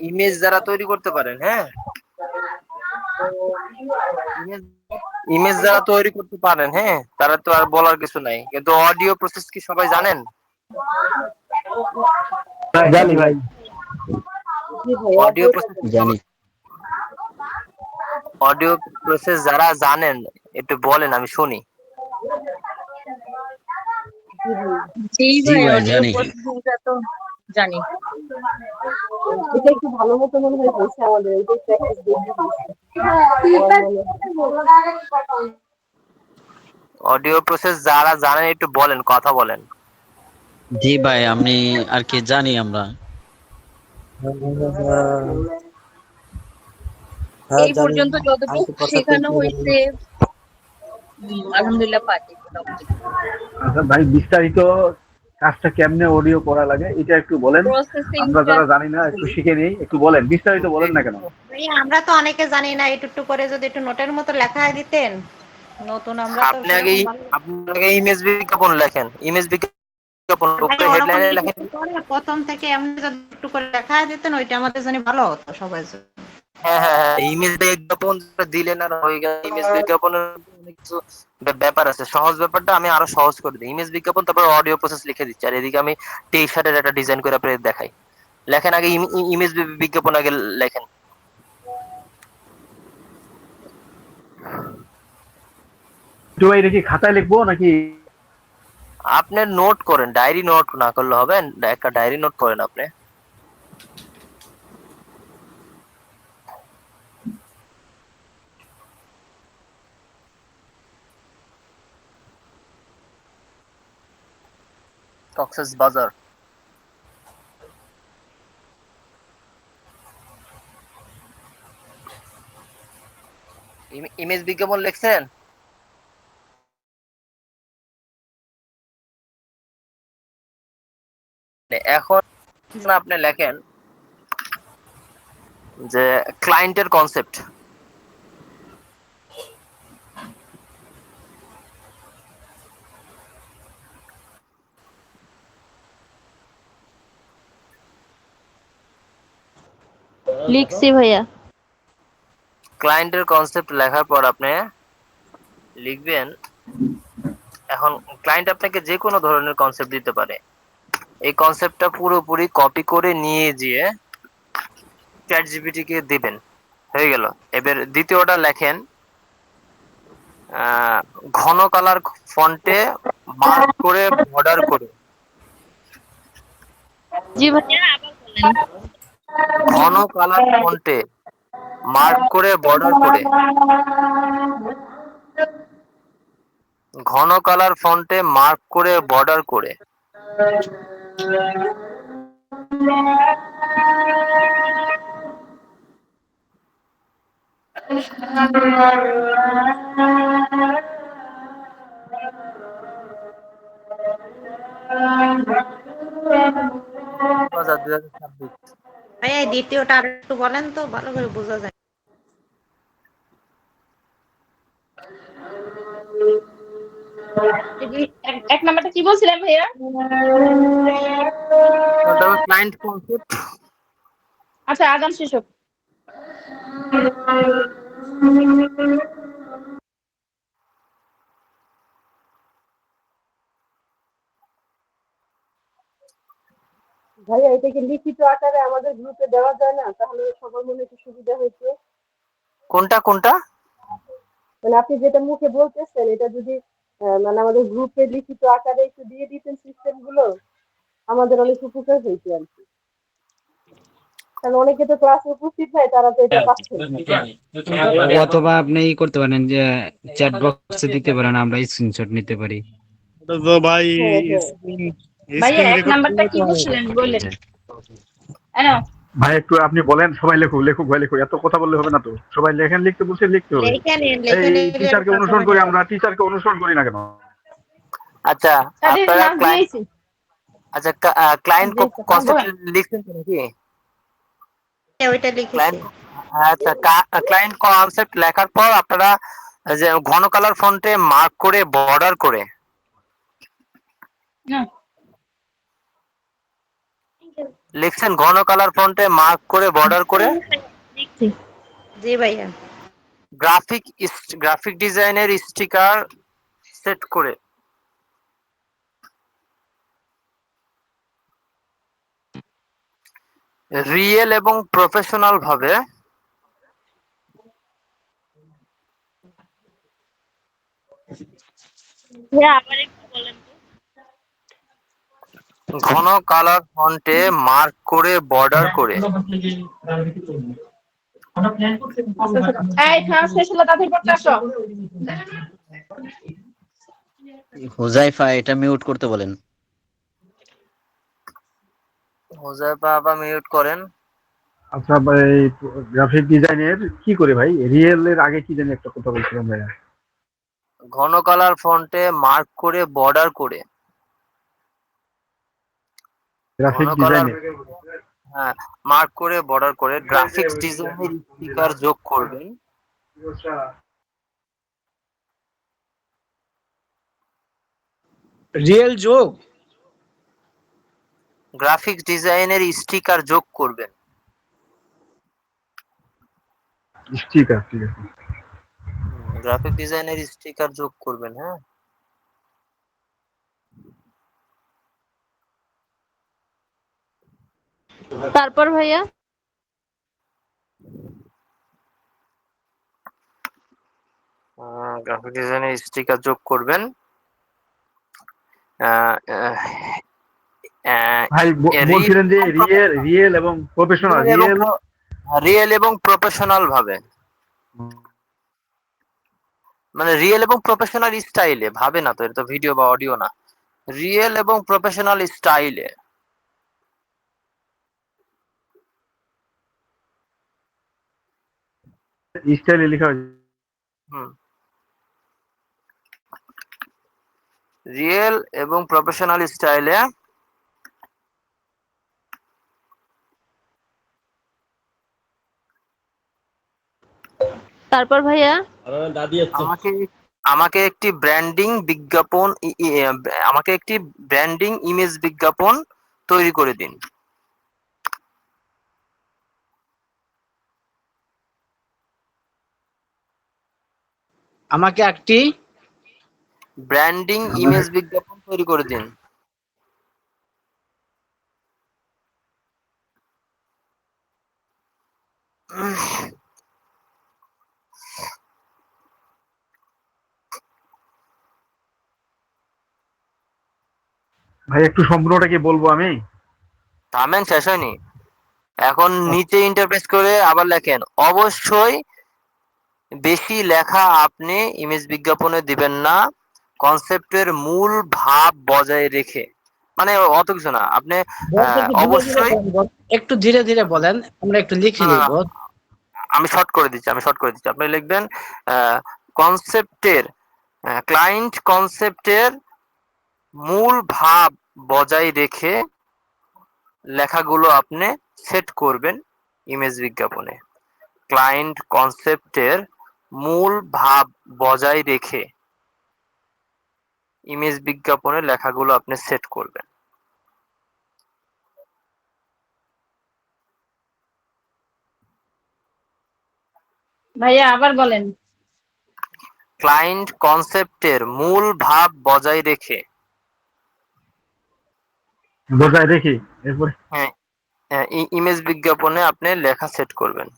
ইমেজ যারা তৈরি করতে পারেন, হ্যাঁ, ইমেজ যারা তৈরি করতে পারেন, হ্যাঁ, তারা তো আর বলার কিছু নাই। কিন্তু অডিও প্রসেস কি সবাই জানেন? জানি ভাই। অডিও প্রসেস জানি। অডিও প্রসেস যারা জানেন একটু বলেন, আমি শুনি। জি জি ভাই, ভাই অডিও জানি। প্রসেসিংটা তো জানি। এটা একটু ভালো মতো মনে হয় হয়েছে আমাদের, এটাই প্র্যাকটিস বেশি হয়েছে আমার। অডিও প্রসেস যারা জানেন একটু বলেন, কথা বলেন। জি ভাই, আমি আর কি জানি আমরা। এই পর্যন্ত যতটুকু শেখানো হয়েছে, আলহামদুলিল্লাহ পারি মোটামুটি। আচ্ছা ভাই, বিস্তারিত কাজটা কেমনে অডিও করা লাগে এটা একটু বলেন, আমরা প্রসেসিংটা যারা জানি না একটু শিখে নিই, একটু বলেন, বিস্তারিত বলেন না কেন। ভাই আমরা তো অনেকে জানি না, একটু করে যদি একটু নোটের মতো লেখা দিতেন, নতুন আমরা তো আপনি আগে সেরকম ভালো। আপনি আগে ইমেজ বিজ্ঞাপন লেখেন, ইমেজ বিজ্ঞাপন ভাই ওরকম হেডলাইনে লেখেন। কিছু করে প্রথম থেকে এমনি যদি একটু করে লেখা দিতেন, ওইটা আমাদের জন্য ভালো হতো সবার জন্য। হ্যাঁ হ্যাঁ হ্যাঁ, ইমেজ বিজ্ঞাপন দিলেন আর হয়ে গেল। ইমেজ বিজ্ঞাপনের অনেক কিছু ব্যাপার আছে, সহজ ব্যাপারটা আমি আরো সহজ করে দিই। ইমেজ বিজ্ঞাপন, তারপর অডিও প্রসেস লিখে দিচ্ছি, আর এদিকে আমি টি শার্টের একটা ডিজাইন করে আপনাদের দেখাই। লেখেন আগে ইমেজ বিজ্ঞাপন আগে লেখেন। তো এটা কি খাতায় লিখবো নাকি? আপনি নোট করেন, ডায়েরি নোট না করলে হবে, একটা ডায়েরি নোট করেন আপনি। কক্সেস বাজার, ইমেজ বিজ্ঞাপন লিখছেন? এখন আপনি লেখেন যে ক্লায়েন্টের কনসেপ্ট, লিখছি ভাইয়া। ক্লায়েন্টের কনসেপ্ট লেখার পর আপনি লিখবেন, এখন ক্লায়েন্ট আপনাকে যে কোনো ধরনের কনসেপ্ট দিতে পারে। এই কনসেপ্টটা পুরোপুরি কপি করে নিয়ে যেয়ে চ্যাট জিপিটি কে দিবেন, হয়ে গেল। এবার দ্বিতীয়টা লেখেন, ঘন কালার ফন্টে মার্ক করে বর্ডার করে। জি ভাইয়া আবার বলেন। ঘন কালার ফন্টে মার্ক করে বর্ডার করে। ঘন কালার ফন্টে মার্ক করে বর্ডার করে। ভাইয়া এই দ্বিতীয়টা আর একটু বলেন তো, ভালো করে বোঝা যায়। এক নাম্বারটা কি বলছিলেন ভাইয়া? Client concept. আচ্ছা আগান শেষ হোক। ভাইয়া এটা কি লিখিত আকারে আমাদের গ্রুপে দেওয়া যায় না? তাহলে সবার মনে একটু সুবিধা হয়েছে। কোনটা কোনটা? মানে আপনি যেটা মুখে বলতেছেন এটা যদি মানে আমাদের গ্রুপে লিখিত আকারে একটু দিয়ে দিতেন সিস্টেম গুলো, আমাদের অনেক উপকার হইতো আর কি। কারণ অনেকে তো ক্লাসে উপস্থিত নাই, তারা তো এটা পাচ্ছেন না। অথবা আপনি ই করতে পারেন যে চ্যাট বক্সে দিতে পারেন, আমরা স্ক্রিনশট নিতে পারি। ভাই হ্যাঁ, হ্যাঁ। ভাইয়া এক নাম্বারটা কি বলছিলেন বললেন? হ্যালো ভাই একটু আপনি বলেন, সবাই লেখুক লেখুক ভাই লেখুক, এত কথা বললে হবে না তো। সবাই লেখেন, লিখতে বলছে লিখতে হবে। লেখেন এই টিচারকে অনুসরণ করি আমরা, টিচারকে অনুসরণ করি না কেন? আচ্ছা আপনারা ক্লায়েন্ট, আচ্ছা ক্লায়েন্ট কনসেপ্ট লিখছেন তো নাকি? ওইটা লিখেছি। আচ্ছা ক্লায়েন্ট কনসেপ্ট লেখার পর আপনারা যে ঘন কালার ফন্টে মার্ক করে বর্ডার করে। লিখছেন ঘন কালার ফন্টে মার্ক করে বর্ডার করে। জি ভাইয়া। গ্রাফিক ডিজাইনের স্টিকার সেট করে। রিয়েল এবং প্রফেশনাল ভাবে ঘন কালার ফন্টে মার্ক করে বর্ডার করে। এই ক্লাস শেষ হলো, তাড়াতাড়ি পড়তে আসো। হুজাইফা এটা মিউট করতে বলেন। হুজাইফা আবার মিউট করেন। আচ্ছা ভাই, গ্রাফিক ডিজাইনের কি করে ভাই? রিয়েল এর আগে কি জানি একটা কথা বলছিলাম ভাইয়া। ঘন কালার ফন্টে মার্ক করে বর্ডার করে। গ্রাফিক ঘন কালার, ডিজাইনের হ্যাঁ মার্ক করে বর্ডার করে গ্রাফিক্স ডিজাইনের স্টিকার যোগ করবেন। রিয়েল যোগ, গ্রাফিক্স ডিজাইনের স্টিকার যোগ করবেন। স্টিকার, ঠিক আছে। গ্রাফিক ডিজাইনের স্টিকার যোগ করবেন। হ্যাঁ তারপর ভাইয়া গ্রাফিক ডিজাইনের স্টিকার যোগ করবেন। ভাই বলছিলেন যে রিয়েল এবং প্রফেশনাল, রিয়েল এবং প্রফেশনাল ভাবে, মানে রিয়েল এবং প্রফেশনাল স্টাইলে ভাবে না তো, এটা তো ভিডিও বা অডিও না। রিয়েল এবং প্রফেশনাল স্টাইলে। স্টাইলে লেখা হয়েছে। রিয়েল এবং প্রফেশনাল স্টাইলে। তারপর ভাইয়া আমাকে একটি ব্র্যান্ডিং বিজ্ঞাপন, আমাকে একটি ব্র্যান্ডিং ইমেজ বিজ্ঞাপন তৈরি করে দিন। আমাকে একটি ব্র্যান্ডিং ইমেজ বিজ্ঞাপন তৈরি করে দিন। ভাই একটু সম্পূর্ণটা কি বলবো আমি? থামেন, শেষ হয়নি। এখন নিচে ইন্টারপ্রেস করে আবার লেখেন, অবশ্যই বেশি লেখা আপনি ইমেজ বিজ্ঞাপনে দিবেন না, কনসেপ্টের মূল ভাব বজায় রেখে। মানে অত কিছু না, আপনি অবশ্যই একটু ধীরে ধীরে বলেন, আমরা একটু লিখে না, নিব। আমি শর্ট করে দিচ্ছি, আপনি লিখবেন কনসেপ্টের, ক্লায়েন্ট কনসেপ্টের মূল ভাব বজায় রেখে লেখাগুলো আপনি সেট করবেন ইমেজ বিজ্ঞাপনে। ক্লায়েন্ট কনসেপ্টের মূল ভাব বজায় রেখে ইমেজ বিজ্ঞাপনে লেখাগুলো আপনি সেট করবেন। ভাইয়া আবার বলেন। ক্লায়েন্ট কনসেপ্টের মূল ভাব বজায় রেখে। বজায় রেখে এরপরে হ্যাঁ, ইমেজ বিজ্ঞাপনে আপনি লেখা সেট করবেন।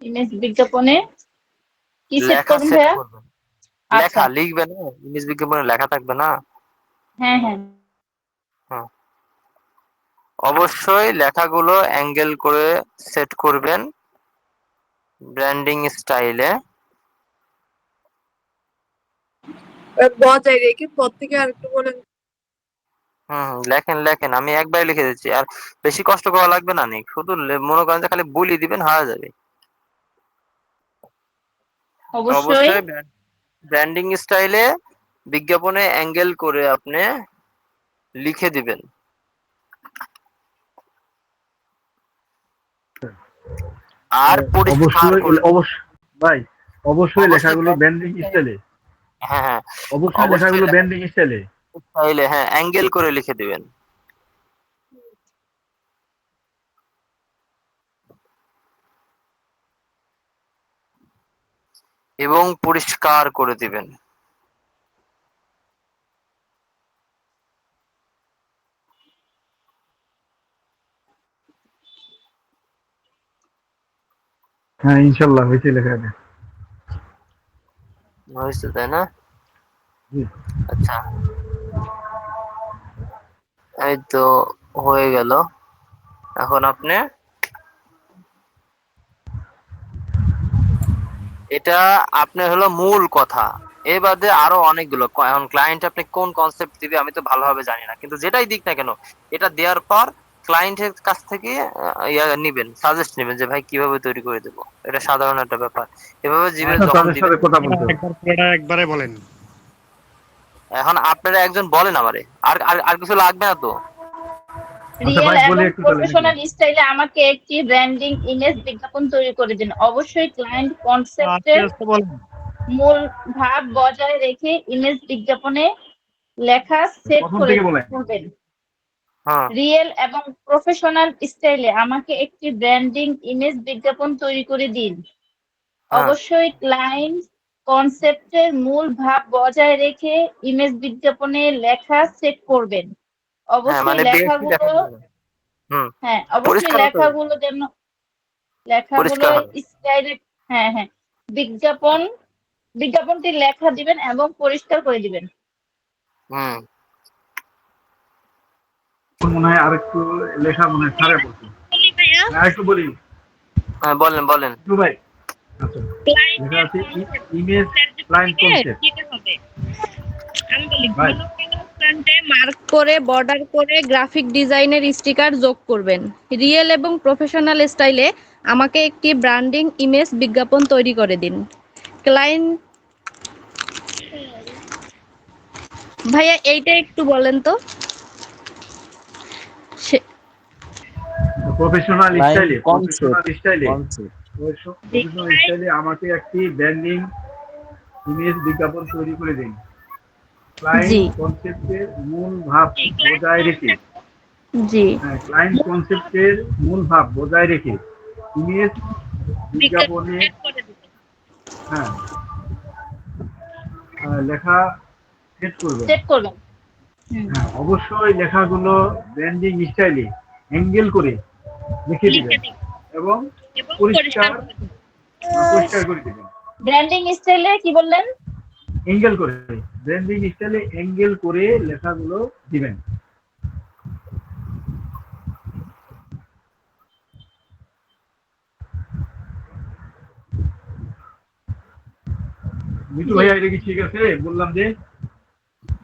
ইমেজ বিজ্ঞাপনে কি সেট লেখা করবেন সেট ভাইয়া? করবেন, আচ্ছা, লেখা লিখবে না, ইমেজ বিজ্ঞাপনে লেখা থাকবে না। হ্যাঁ হ্যাঁ। হ্যাঁ, অবশ্যই লেখাগুলো অ্যাঙ্গেল করে সেট করবেন ব্র্যান্ডিং স্টাইলে। বজায় রেখে পর থেকে আরেকটু বলেন। লেখেন, আমি একবার লিখে দিচ্ছি, আর বেশি কষ্ট করা লাগবে না, নি শুধু মনে করেন যে খালি বলি দিবেন, হয়ে যাবে। অবশ্যই অবশ্যই ব্র্যান্ডিং স্টাইলে বিজ্ঞাপনে অ্যাঙ্গেল করে আপনি লিখে দিবেন। আর পরিষ্কার অবশ্যই করে, ভাই অবশ্যই লেখাগুলো ব্র্যান্ডিং স্টাইলে, হ্যাঁ অবশ্যই লেখাগুলো ব্র্যান্ডিং স্টাইলে স্টাইলে, হ্যাঁ অ্যাঙ্গেল করে লিখে দিবেন। এবং পরিষ্কার করে দিবেন। হ্যাঁ ইনশাল্লাহ হয়েছে লেখা আছে। হয়েছে তাই না? আচ্ছা, এই তো হয়ে গেল। এখন আপনি এটা আপনার হলো মূল কথা, এ বাদে আরো অনেকগুলো। এখন ক্লায়েন্ট আপনি কোন কনসেপ্ট দিবে আমি তো ভালোভাবে জানি না, কিন্তু যেটাই দিক না কেন এটা দেওয়ার পর ক্লায়েন্টের কাছ থেকে নিবেন, সাজেস্ট নেবেন যে ভাই কিভাবে তৈরি করে দেবো। এটা সাধারণ একটা ব্যাপার। এভাবে জিমেল যখন দিবেন, একবারে বলেন। এখন আপনারা একজন বলেন আমারে, আর আর কিছু লাগবে না তো? রিয়েল এবং প্রফেশনাল স্টাইলে আমাকে একটি ব্র্যান্ডিং ইমেজ বিজ্ঞাপন তৈরি করে দিন। অবশ্যই ক্লায়েন্ট কনসেপ্টের মূল ভাব বজায় রেখে ইমেজ বিজ্ঞাপনে লেখা সেট করবেন। রিয়েল এবং প্রফেশনাল স্টাইলে আমাকে একটি ব্র্যান্ডিং ইমেজ বিজ্ঞাপন তৈরি করে দিন। অবশ্যই ক্লায়েন্ট কনসেপ্টের মূল ভাব বজায় রেখে ইমেজ বিজ্ঞাপনে লেখা সেট করবেন। অবশ্যই লেখাগুলো, হ্যাঁ অবশ্যই লেখাগুলো যেন লেখাগুলো স্টাইলে, হ্যাঁ হ্যাঁ বিজ্ঞাপনটি লেখা দিবেন এবং পরিষ্কার করে দিবেন। মনে হয় আরেকটু লেখা মনে হয় সারা পড়ছে। আরেকটু বলি। হ্যাঁ বলেন ভাই। আচ্ছা, লেখা আছে ইমেজ ক্লায়েন্ট কনসেপ্ট। আমি বলি ফ্রন্টে মার্ক করে বর্ডার করে গ্রাফিক ডিজাইনের স্টিকার যোগ করবেন। রিয়েল এবং প্রফেশনাল স্টাইলে আমাকে একটি ব্র্যান্ডিং ইমেজ বিজ্ঞাপন তৈরি করে দিন। ক্লায়েন্ট ভাইয়া এইটা একটু বলেন তো। প্রফেশনাল স্টাইলে আমাকে একটি ব্র্যান্ডিং ইমেজ বিজ্ঞাপন তৈরি করে দিন। ক্লায়েন্ট কনসেপ্টের মূল ভাব বজায় রেখে জি। ক্লায়েন্ট কনসেপ্টের মূল ভাব বজায় রেখে ইমেজ বিজ্ঞাপনে হ্যাঁ লেখা সেট করবেন। সেট করবেন। হ্যাঁ, অবশ্যই লেখাগুলো ব্র্যান্ডিং স্টাইলে অ্যাঙ্গেল করে লিখে দিবেন এবং পরিষ্কার পরিষ্কার করে দিবেন। ব্র্যান্ডিং স্টাইলে কি বললেন? অ্যাঙ্গেল করে, ব্র্যান্ডিং স্টাইলে অ্যাঙ্গেল করে লেখাগুলো দিবেন। মিঠু ভাইয়া এটা কি ঠিক আছে বললাম যে?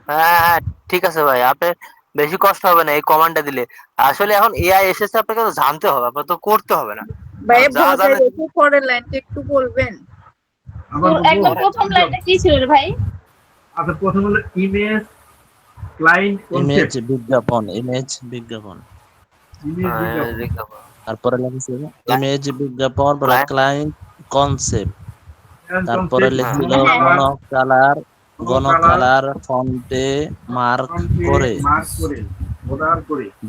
হ্যাঁ হ্যাঁ ঠিক আছে ভাই, আপনার বেশি কষ্ট হবে না এই কমান্ডটা দিলে। আসলে এখন এআই এসেছে, আপনাকে তো জানতে হবে, আপনার তো করতে হবে না। ভাইয়া যা বজায় জানেন রেখে পরের লাইনটা একটু বলবেন? একদম প্রথম লাইনটা কি ছিল রে ভাই? আচ্ছা, প্রথম হলো ইমেজ ক্লায়েন্ট ইমেজ কনসেপ্ট। বিজ্ঞাপন, ইমেজ বিজ্ঞাপন। ইমেজ বিজ্ঞাপন। তারপরে লিখেছিল ইমেজ বিজ্ঞাপন বা ক্লায়েন্ট কনসেপ্ট। তারপরে লিখছিল গণ কালার ফন্টে মার্ক করে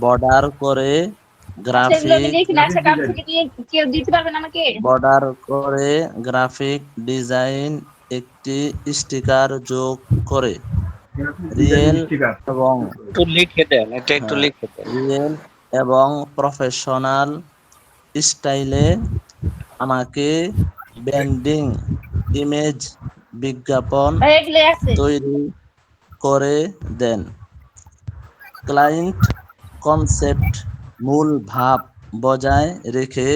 বর্ডার করে গ্রাফিক ডিজাইন একটি স্টিকার যোগ করে রিয়েল এবং রিয়েল এবং প্রফেশনাল স্টাইলে আমাকে ব্র্যান্ডিং ইমেজ বিজ্ঞাপন তৈরি করে দেন। ক্লায়েন্ট কনসেপ্ট মূল ভাব বজায় রেখে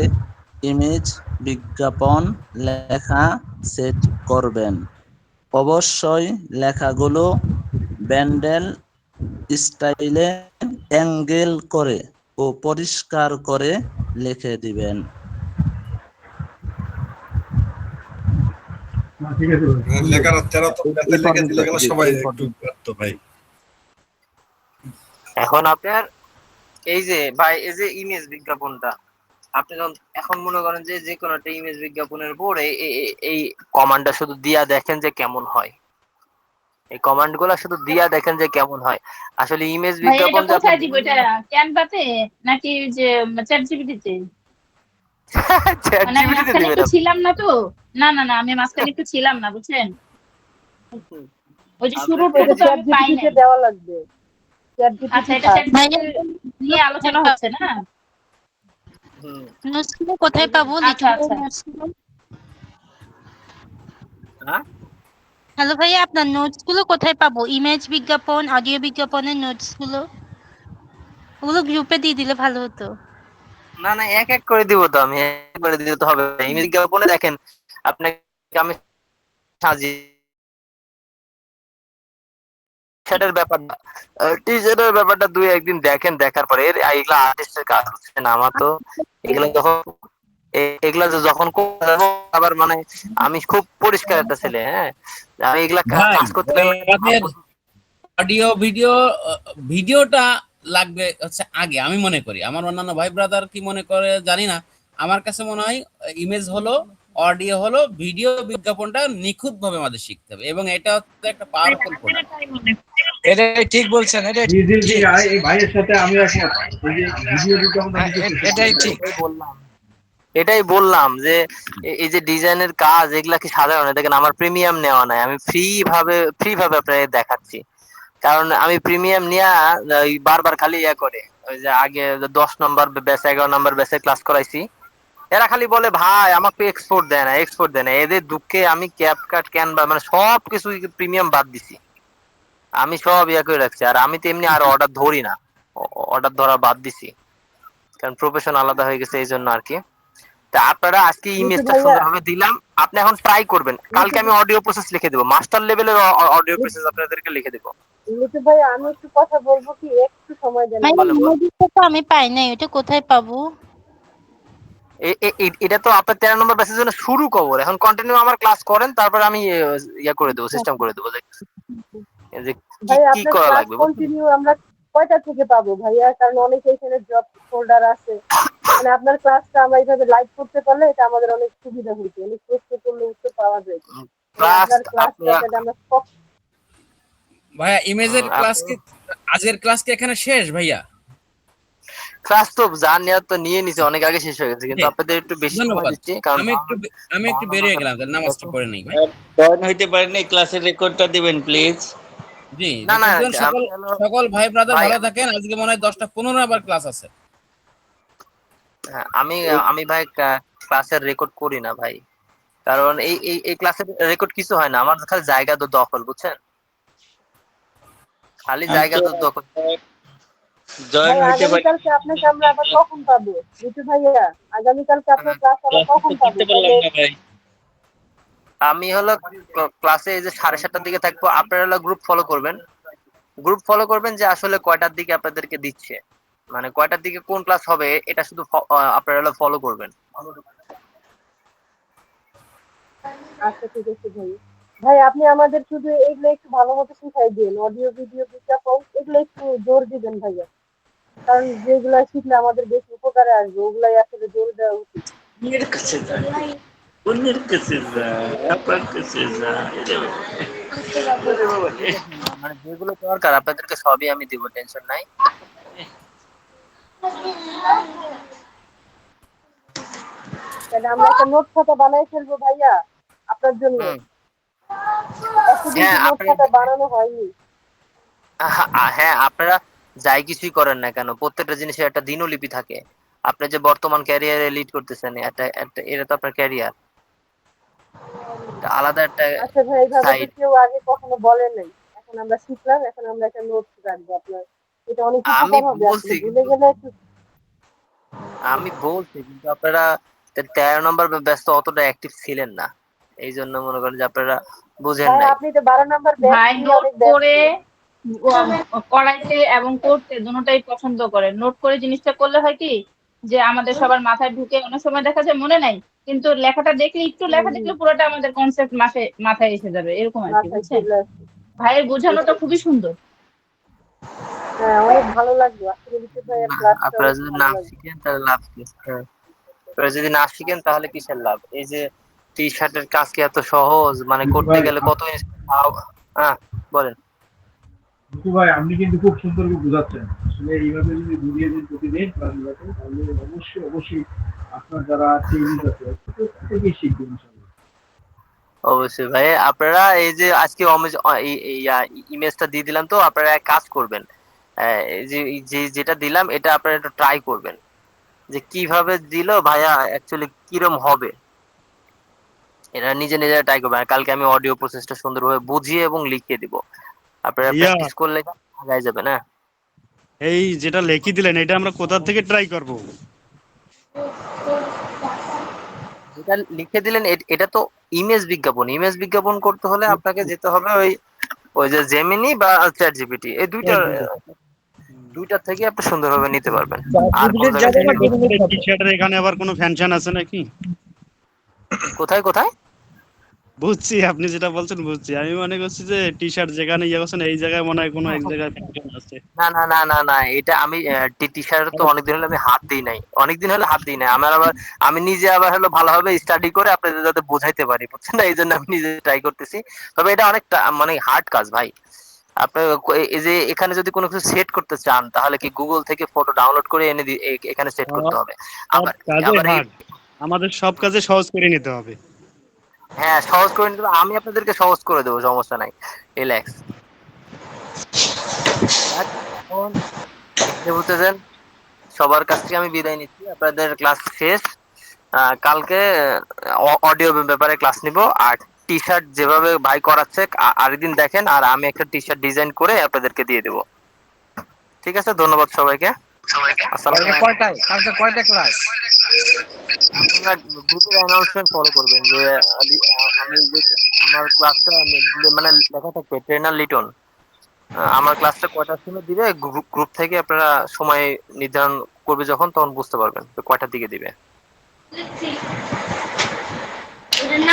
ইমেজ বিজ্ঞাপন লেখা সেট করবেন। অবশ্যই লেখাগুলো ব্যান্ডেল স্টাইলে অ্যাঙ্গেল করে ও পরিষ্কার করে লিখে দিবেন। এখন আপনার এই যে ভাই এই যে ইমেজ বিজ্ঞাপনটা, আপনি যখন এখন মনে করেন যে যে কোনো একটা ইমেজ বিজ্ঞাপনের পরে এই কমান্ডটা শুধু দিয়া দেখেন যে কেমন হয়। এই কমান্ড গুলা শুধু দিয়া দেখেন যে কেমন হয়। আসলে ইমেজ ভাই এটা বিজ্ঞাপন যে কোথায় দিব? এটা ক্যানভাতে নাকি যে চ্যাট জিপিটিতে? মানে আমি মাঝখানে একটু ছিলাম না তো। না না না, আমি মাঝখানে একটু ছিলাম না, বুঝছেন? ওই যে শুরুর টুকু তো আমি পাই নাই। দেওয়া লাগবে। আচ্ছা, এটা চ্যাট নিয়ে আলোচনা হচ্ছে না? নোটসগুলো কোথায় পাবো? আচ্ছা আচ্ছা। হ্যালো ভাইয়া, আপনার নোটসগুলো কোথায় পাবো? ইমেজ বিজ্ঞাপন, অডিও বিজ্ঞাপনের নোটসগুলো, ওগুলো গ্রুপে দিয়ে দিলে ভালো হতো। না না, এক এক করে দিব তো, আমি এক করে দিতে হবে। ইমেজ বিজ্ঞাপনে দেখেন আপনাকে আমি সাজিয়ে টি-শার্টের ব্যাপারটা, টি-শার্টের ব্যাপারটা দুই একদিন দেখেন, দেখার পরে এগুলা আর্টিস্টের কাজ হচ্ছে না আমার তো। এগুলা যখন আবার মানে আমি খুব পরিষ্কার একটা ছেলে, হ্যাঁ, আমি এগুলা কাজ করতে অডিও ভিডিওটা লাগবে হচ্ছে আগে, আমি মনে করি। আমার অন্যান্য ভাই ব্রাদার কি মনে করে জানি না, আমার কাছে মনে হয় ইমেজ হলো, অডিও হলো, ভিডিও বিজ্ঞাপনটা নিখুঁত ভাবে আমাদের শিখতে হবে, এবং এটা হচ্ছে একটা পাওয়ারফুল প্রোডাক্ট। এটাই ঠিক বলছেন, এটাই এই ভাইয়ের সাথে আমি একমত। এই যে ভিডিও বিজ্ঞাপনটা এটাই ঠিক বললাম, এটাই বললাম যে এই যে ডিজাইনের কাজ এগুলা কি সাধারণ? দেখেন আমার প্রিমিয়াম নেওয়া নাই, আমি ফ্রি ভাবে আপনাদের দেখাচ্ছি। কারণ আমি প্রিমিয়াম নিয়ে বারবার খালি করে ওই যে আগে 10 নম্বর ব্যাচ 11 নম্বর ব্যাচে ক্লাস করাইছি, এরা খালি বলে ভাই আমাকে এক্সপোর্ট দেয় না। এদের দুঃখে আমি ক্যাপকাট ক্যানভা মানে সব কিছু প্রিমিয়াম বাদ দিছি, আমি সব করে রাখছি। আর আমি তো এমনি আর অর্ডার ধরি না, অর্ডার ধরা বাদ দিছি, কারণ প্রফেশন আলাদা হয়ে গেছে এই জন্য আর কি। তা আপনারা আজকে ইমেজটা সুন্দরভাবে দিলাম, আপনি এখন ট্রাই করবেন। কালকে আমি অডিও প্রসেস লিখে দেবো, মাস্টার লেভেলের অডিও প্রসেস আপনাদেরকে লিখে দেবো। লিটু ভাই, আমি একটু কথা বলবো কি? একটু সময় দেন। আমি পাই নাই, ওটা কোথায় পাবো? এটা তো আপনার 13 নম্বর ব্যাচের জন্য শুরু খবর। এখন কন্টিনিউ আমার ক্লাস করেন, তারপর আমি করে দেবো, সিস্টেম করে দেবো যে ভাই কি আপনার করা ক্লাস লাগবে। কন্টিনিউ আমরা কয়টা থেকে পাবো ভাইয়া? কারণ অনেক এখানে জব হোল্ডার আছে, মানে আপনার ক্লাসটা আমরা এইভাবে লাইভ করতে পারলে এটা আমাদের অনেক সুবিধা হতো, অনেক প্রশ্ন করলে উত্তর পাওয়া যায়। আপনার ক্লাসটা আমরা ভাইয়া ইমেজের ক্লাস কি আজকের ক্লাস কি এখানে শেষ ভাইয়া? ক্লাস তো যা নেওয়ার তো নিয়ে নিছে, অনেক আগে শেষ হয়ে গেছে, কিন্তু আপনাদের একটু বেশি সময় ধন্যবাদ। দিচ্ছি কারণ আমি একটু বেরিয়ে গেলাম, নামাজটা পড়ে নেই ভাই। জয়েন হইতে পারেননি, ক্লাসের রেকর্ডটা দিবেন প্লিজ। জি, না না রেকর্ড দেন। আমি হলো সকল ভাই ব্রাদার ভাই, ভালো থাকেন। আজকে মনে হয় 10টা 15 আবার ক্লাস আছে। হ্যাঁ, আমি ভাই ক্লাসের রেকর্ড করি না ভাই, কারণ এই ক্লাসের রেকর্ড কিছু হয় না, আমার খালি জায়গা তো দখল, বুঝছেন, খালি জায়গা তো দখল। জয়েন ভাই হইতে আগামীকালকে আপনাকে আমরা আবার কখন পাবো ঋতু ভাইয়া? আগামীকালকে আপনার ক্লাস আবার কখন পাবো? তাহলে আমি হলো ক্লাসে এই যে 7:30টার দিকে থাকবো, আপনারা হলো গ্রুপ ফলো করবেন যে আসলে কয়টার দিকে আপনাদেরকে দিচ্ছে, মানে কয়টার দিকে কোন ক্লাস হবে এটা শুধু আপনারা হলো ফলো করবেন। আচ্ছা ঠিক আছে ভাই। ভাই আপনি আমাদের শুধু এগুলো একটু ভালো মতো শিখাই দিন, অডিও ভিডিও বিজ্ঞাপন এগুলো একটু জোর দিবেন ভাইয়া, কারণ যেগুলো শিখলে আমাদের বেশি উপকারে আসবে ওগুলাই আসলে জোর দেওয়া উচিত। অন্যের কাছে যা, অন্যের কাছে যা, আপনার কাছে যা। মানে যেগুলো দরকার আপনাদেরকে সবই আমি দিব, টেনশন নাই। তাহলে আমরা একটা নোট খাতা বানাই ফেলবো ভাইয়া আপনার জন্য। এতদিন হ্যাঁ তো নোট আপনি খাতা বানানো হয়নি। হ্যাঁ আপনারা যাই কিছুই করেন না কেন, প্রত্যেকটা জিনিসের একটা দিনলিপি থাকে। আপনি যে বর্তমান ক্যারিয়ারে লিড করতেছেন, এটা তো আপনার ক্যারিয়ার, আলাদা একটা আচ্ছা ভাই, এইভাবে তো সাইড। কেউ আগে কখনো বলে নাই, এখন আমরা শিখলাম, এখন আমরা একটা নোট রাখবো আপনার, এটা অনেক আমি উপকার হবে। আসলে বলছি ভুলে কিন্তু গেলে একটু আপনারা 13 নম্বর ব্যস্ত অতটা অ্যাক্টিভ ছিলেন না, এই জন্য মনে করেন যে আপনারা বুঝেন ভাই নাই। আপনি তো 12 নাম্বার ব্যাচ ভাই নিয়ে নোট অনেক ব্যস্ত। করে করাইতে এবং করতে দুটোটাই পছন্দ করে। নোট করে জিনিসটা করলে হয় কি যে আমাদের সবার মাথায় ঢুকে, অনেক সময় দেখা যায় মনে নাই, কিন্তু লেখাটা দেখলে একটু লেখা দেখলে পুরোটা আমাদের কনসেপ্ট মাথায় এসে যাবে, এরকম আর কি, মাথায় বুঝছেন? চলে আসে। ভাইয়ের বোঝানোটা খুবই সুন্দর। হ্যাঁ অনেক ভালো লাগলো আসলে ঋতু ভাইয়ের ক্লাসটা আপনারা অনেক যদি ভালো না লাগলো। শিখেন তাহলে লাভ কি? হ্যাঁ, আপনারা যদি না শিখেন তাহলে কিসের লাভ? এই যে টি শার্টের কাজ কি এত সহজ, মানে করতে ভাই গেলে কত হ্যাঁ বলেন। দুঃখু ভাই, আপনি কিন্তু খুব সুন্দর করে বোঝাচ্ছেন। আসলে এইভাবে যদি বুঝিয়ে দিন প্রতিদিন ক্লাসগুলোতে, তাহলে অবশ্যই আপনার যারা ট্রেনিং আছে প্রত্যেকেই শিখবে ইনশাআল্লাহ। অবশ্যই ভাই, আপনারা এই যে আজকে ইমেজটা দিয়ে দিলাম, তো আপনারা এক কাজ করবেন, এই যে যেটা দিলাম এটা আপনারা একটু ট্রাই করবেন যে কিভাবে দিল ভাইয়া অ্যাকচুয়ালি কিরম হবে, এটা নিজে নিজে ট্রাই করবেন। আর কালকে আমি অডিও প্রসেসটা সুন্দরভাবে বুঝিয়ে এবং লিখিয়ে দিব, আপনারা ইয়া প্র্যাকটিস করলে আগায় যাবে না। এই যেটা লেখি দিলেন এটা আমরা কোথা থেকে ট্রাই করব? যেটা লিখে দিলেন এটা তো ইমেজ বিজ্ঞাপন করতে হলে আপনাকে যেতে হবে ওই যে জেমিনি বা চ্যাট জিপিটি, এই দুইটা থেকে আপনি সুন্দরভাবে নিতে পারবেন। আর কোন জায়গা থেকে টি-শার্টের এখানে আবার কোনো ফ্যানশন আছে নাকি? কোথায় কোথায়? বুঝছি আপনি যেটা বলছেন বুঝছি, আমি মনে করছি যে টি-শার্ট যেখানে ইয়ে করছেন এই জায়গায় মনে হয় কোনো এক জায়গায় ফ্যানশন আছে। না না না না না, এটা আমি টি শার্ট তো অনেকদিন হলো আমি হাত দিই নাই, আমি নিজে আবার হলো ভালোভাবে স্টাডি করে আপনাদের যাতে বোঝাইতে পারি, বুঝছেন না, এই জন্য আমি নিজে ট্রাই করতেছি। তবে এটা অনেক মানে হার্ড কাজ ভাই। আপনি এই যে এখানে যদি কোনো কিছু সেট করতে চান তাহলে কি গুগল থেকে ফটো ডাউনলোড করে এনে এখানে সেট করতে হবে। সব কাজে আবার হার্ড, আমাদের সব কাজে সহজ করে নিতে হবে। হ্যাঁ সহজ করে নিতে হবে, আমি আপনাদেরকে সহজ করে দেবো, সমস্যা নাই, রিল্যাক্স। এখন এখানে বুঝতেছেন, সবার কাছ থেকে আমি বিদায় নিচ্ছি, আপনাদের ক্লাস শেষ। কালকে অডিও ব্যাপারে ক্লাস নিব, আর টি শার্ট যেভাবে ভাই করাচ্ছে আরেকদিন দেখেন, আর আমি একটা টি শার্ট ডিজাইন করে আপনাদেরকে দিয়ে দেবো। ঠিক আছে, ধন্যবাদ সবাইকে। কয়টা ক্লাস? আপনারা গ্রুপের অ্যানাউন্সমেন্ট ফলো করবেন যে আমি যে আমার ক্লাসটা মানে লেখা থাকবে ট্রেনার লিটন, আমার ক্লাসটা কয়টার সময় দিবে, গ্রুপ থেকে আপনারা সময় নির্ধারণ করবে, যখন তখন বুঝতে পারবেন তো কয়টার দিকে দিবে।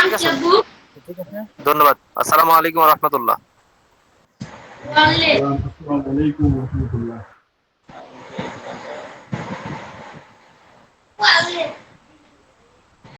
ঠিক আছে, ধন্যবাদ। আসসালামু আলাইকুম ওয়া রাহমাতুল্লাহ। আসসালামু আলাইকুম ওয়া রাহমাতুল্লাহ।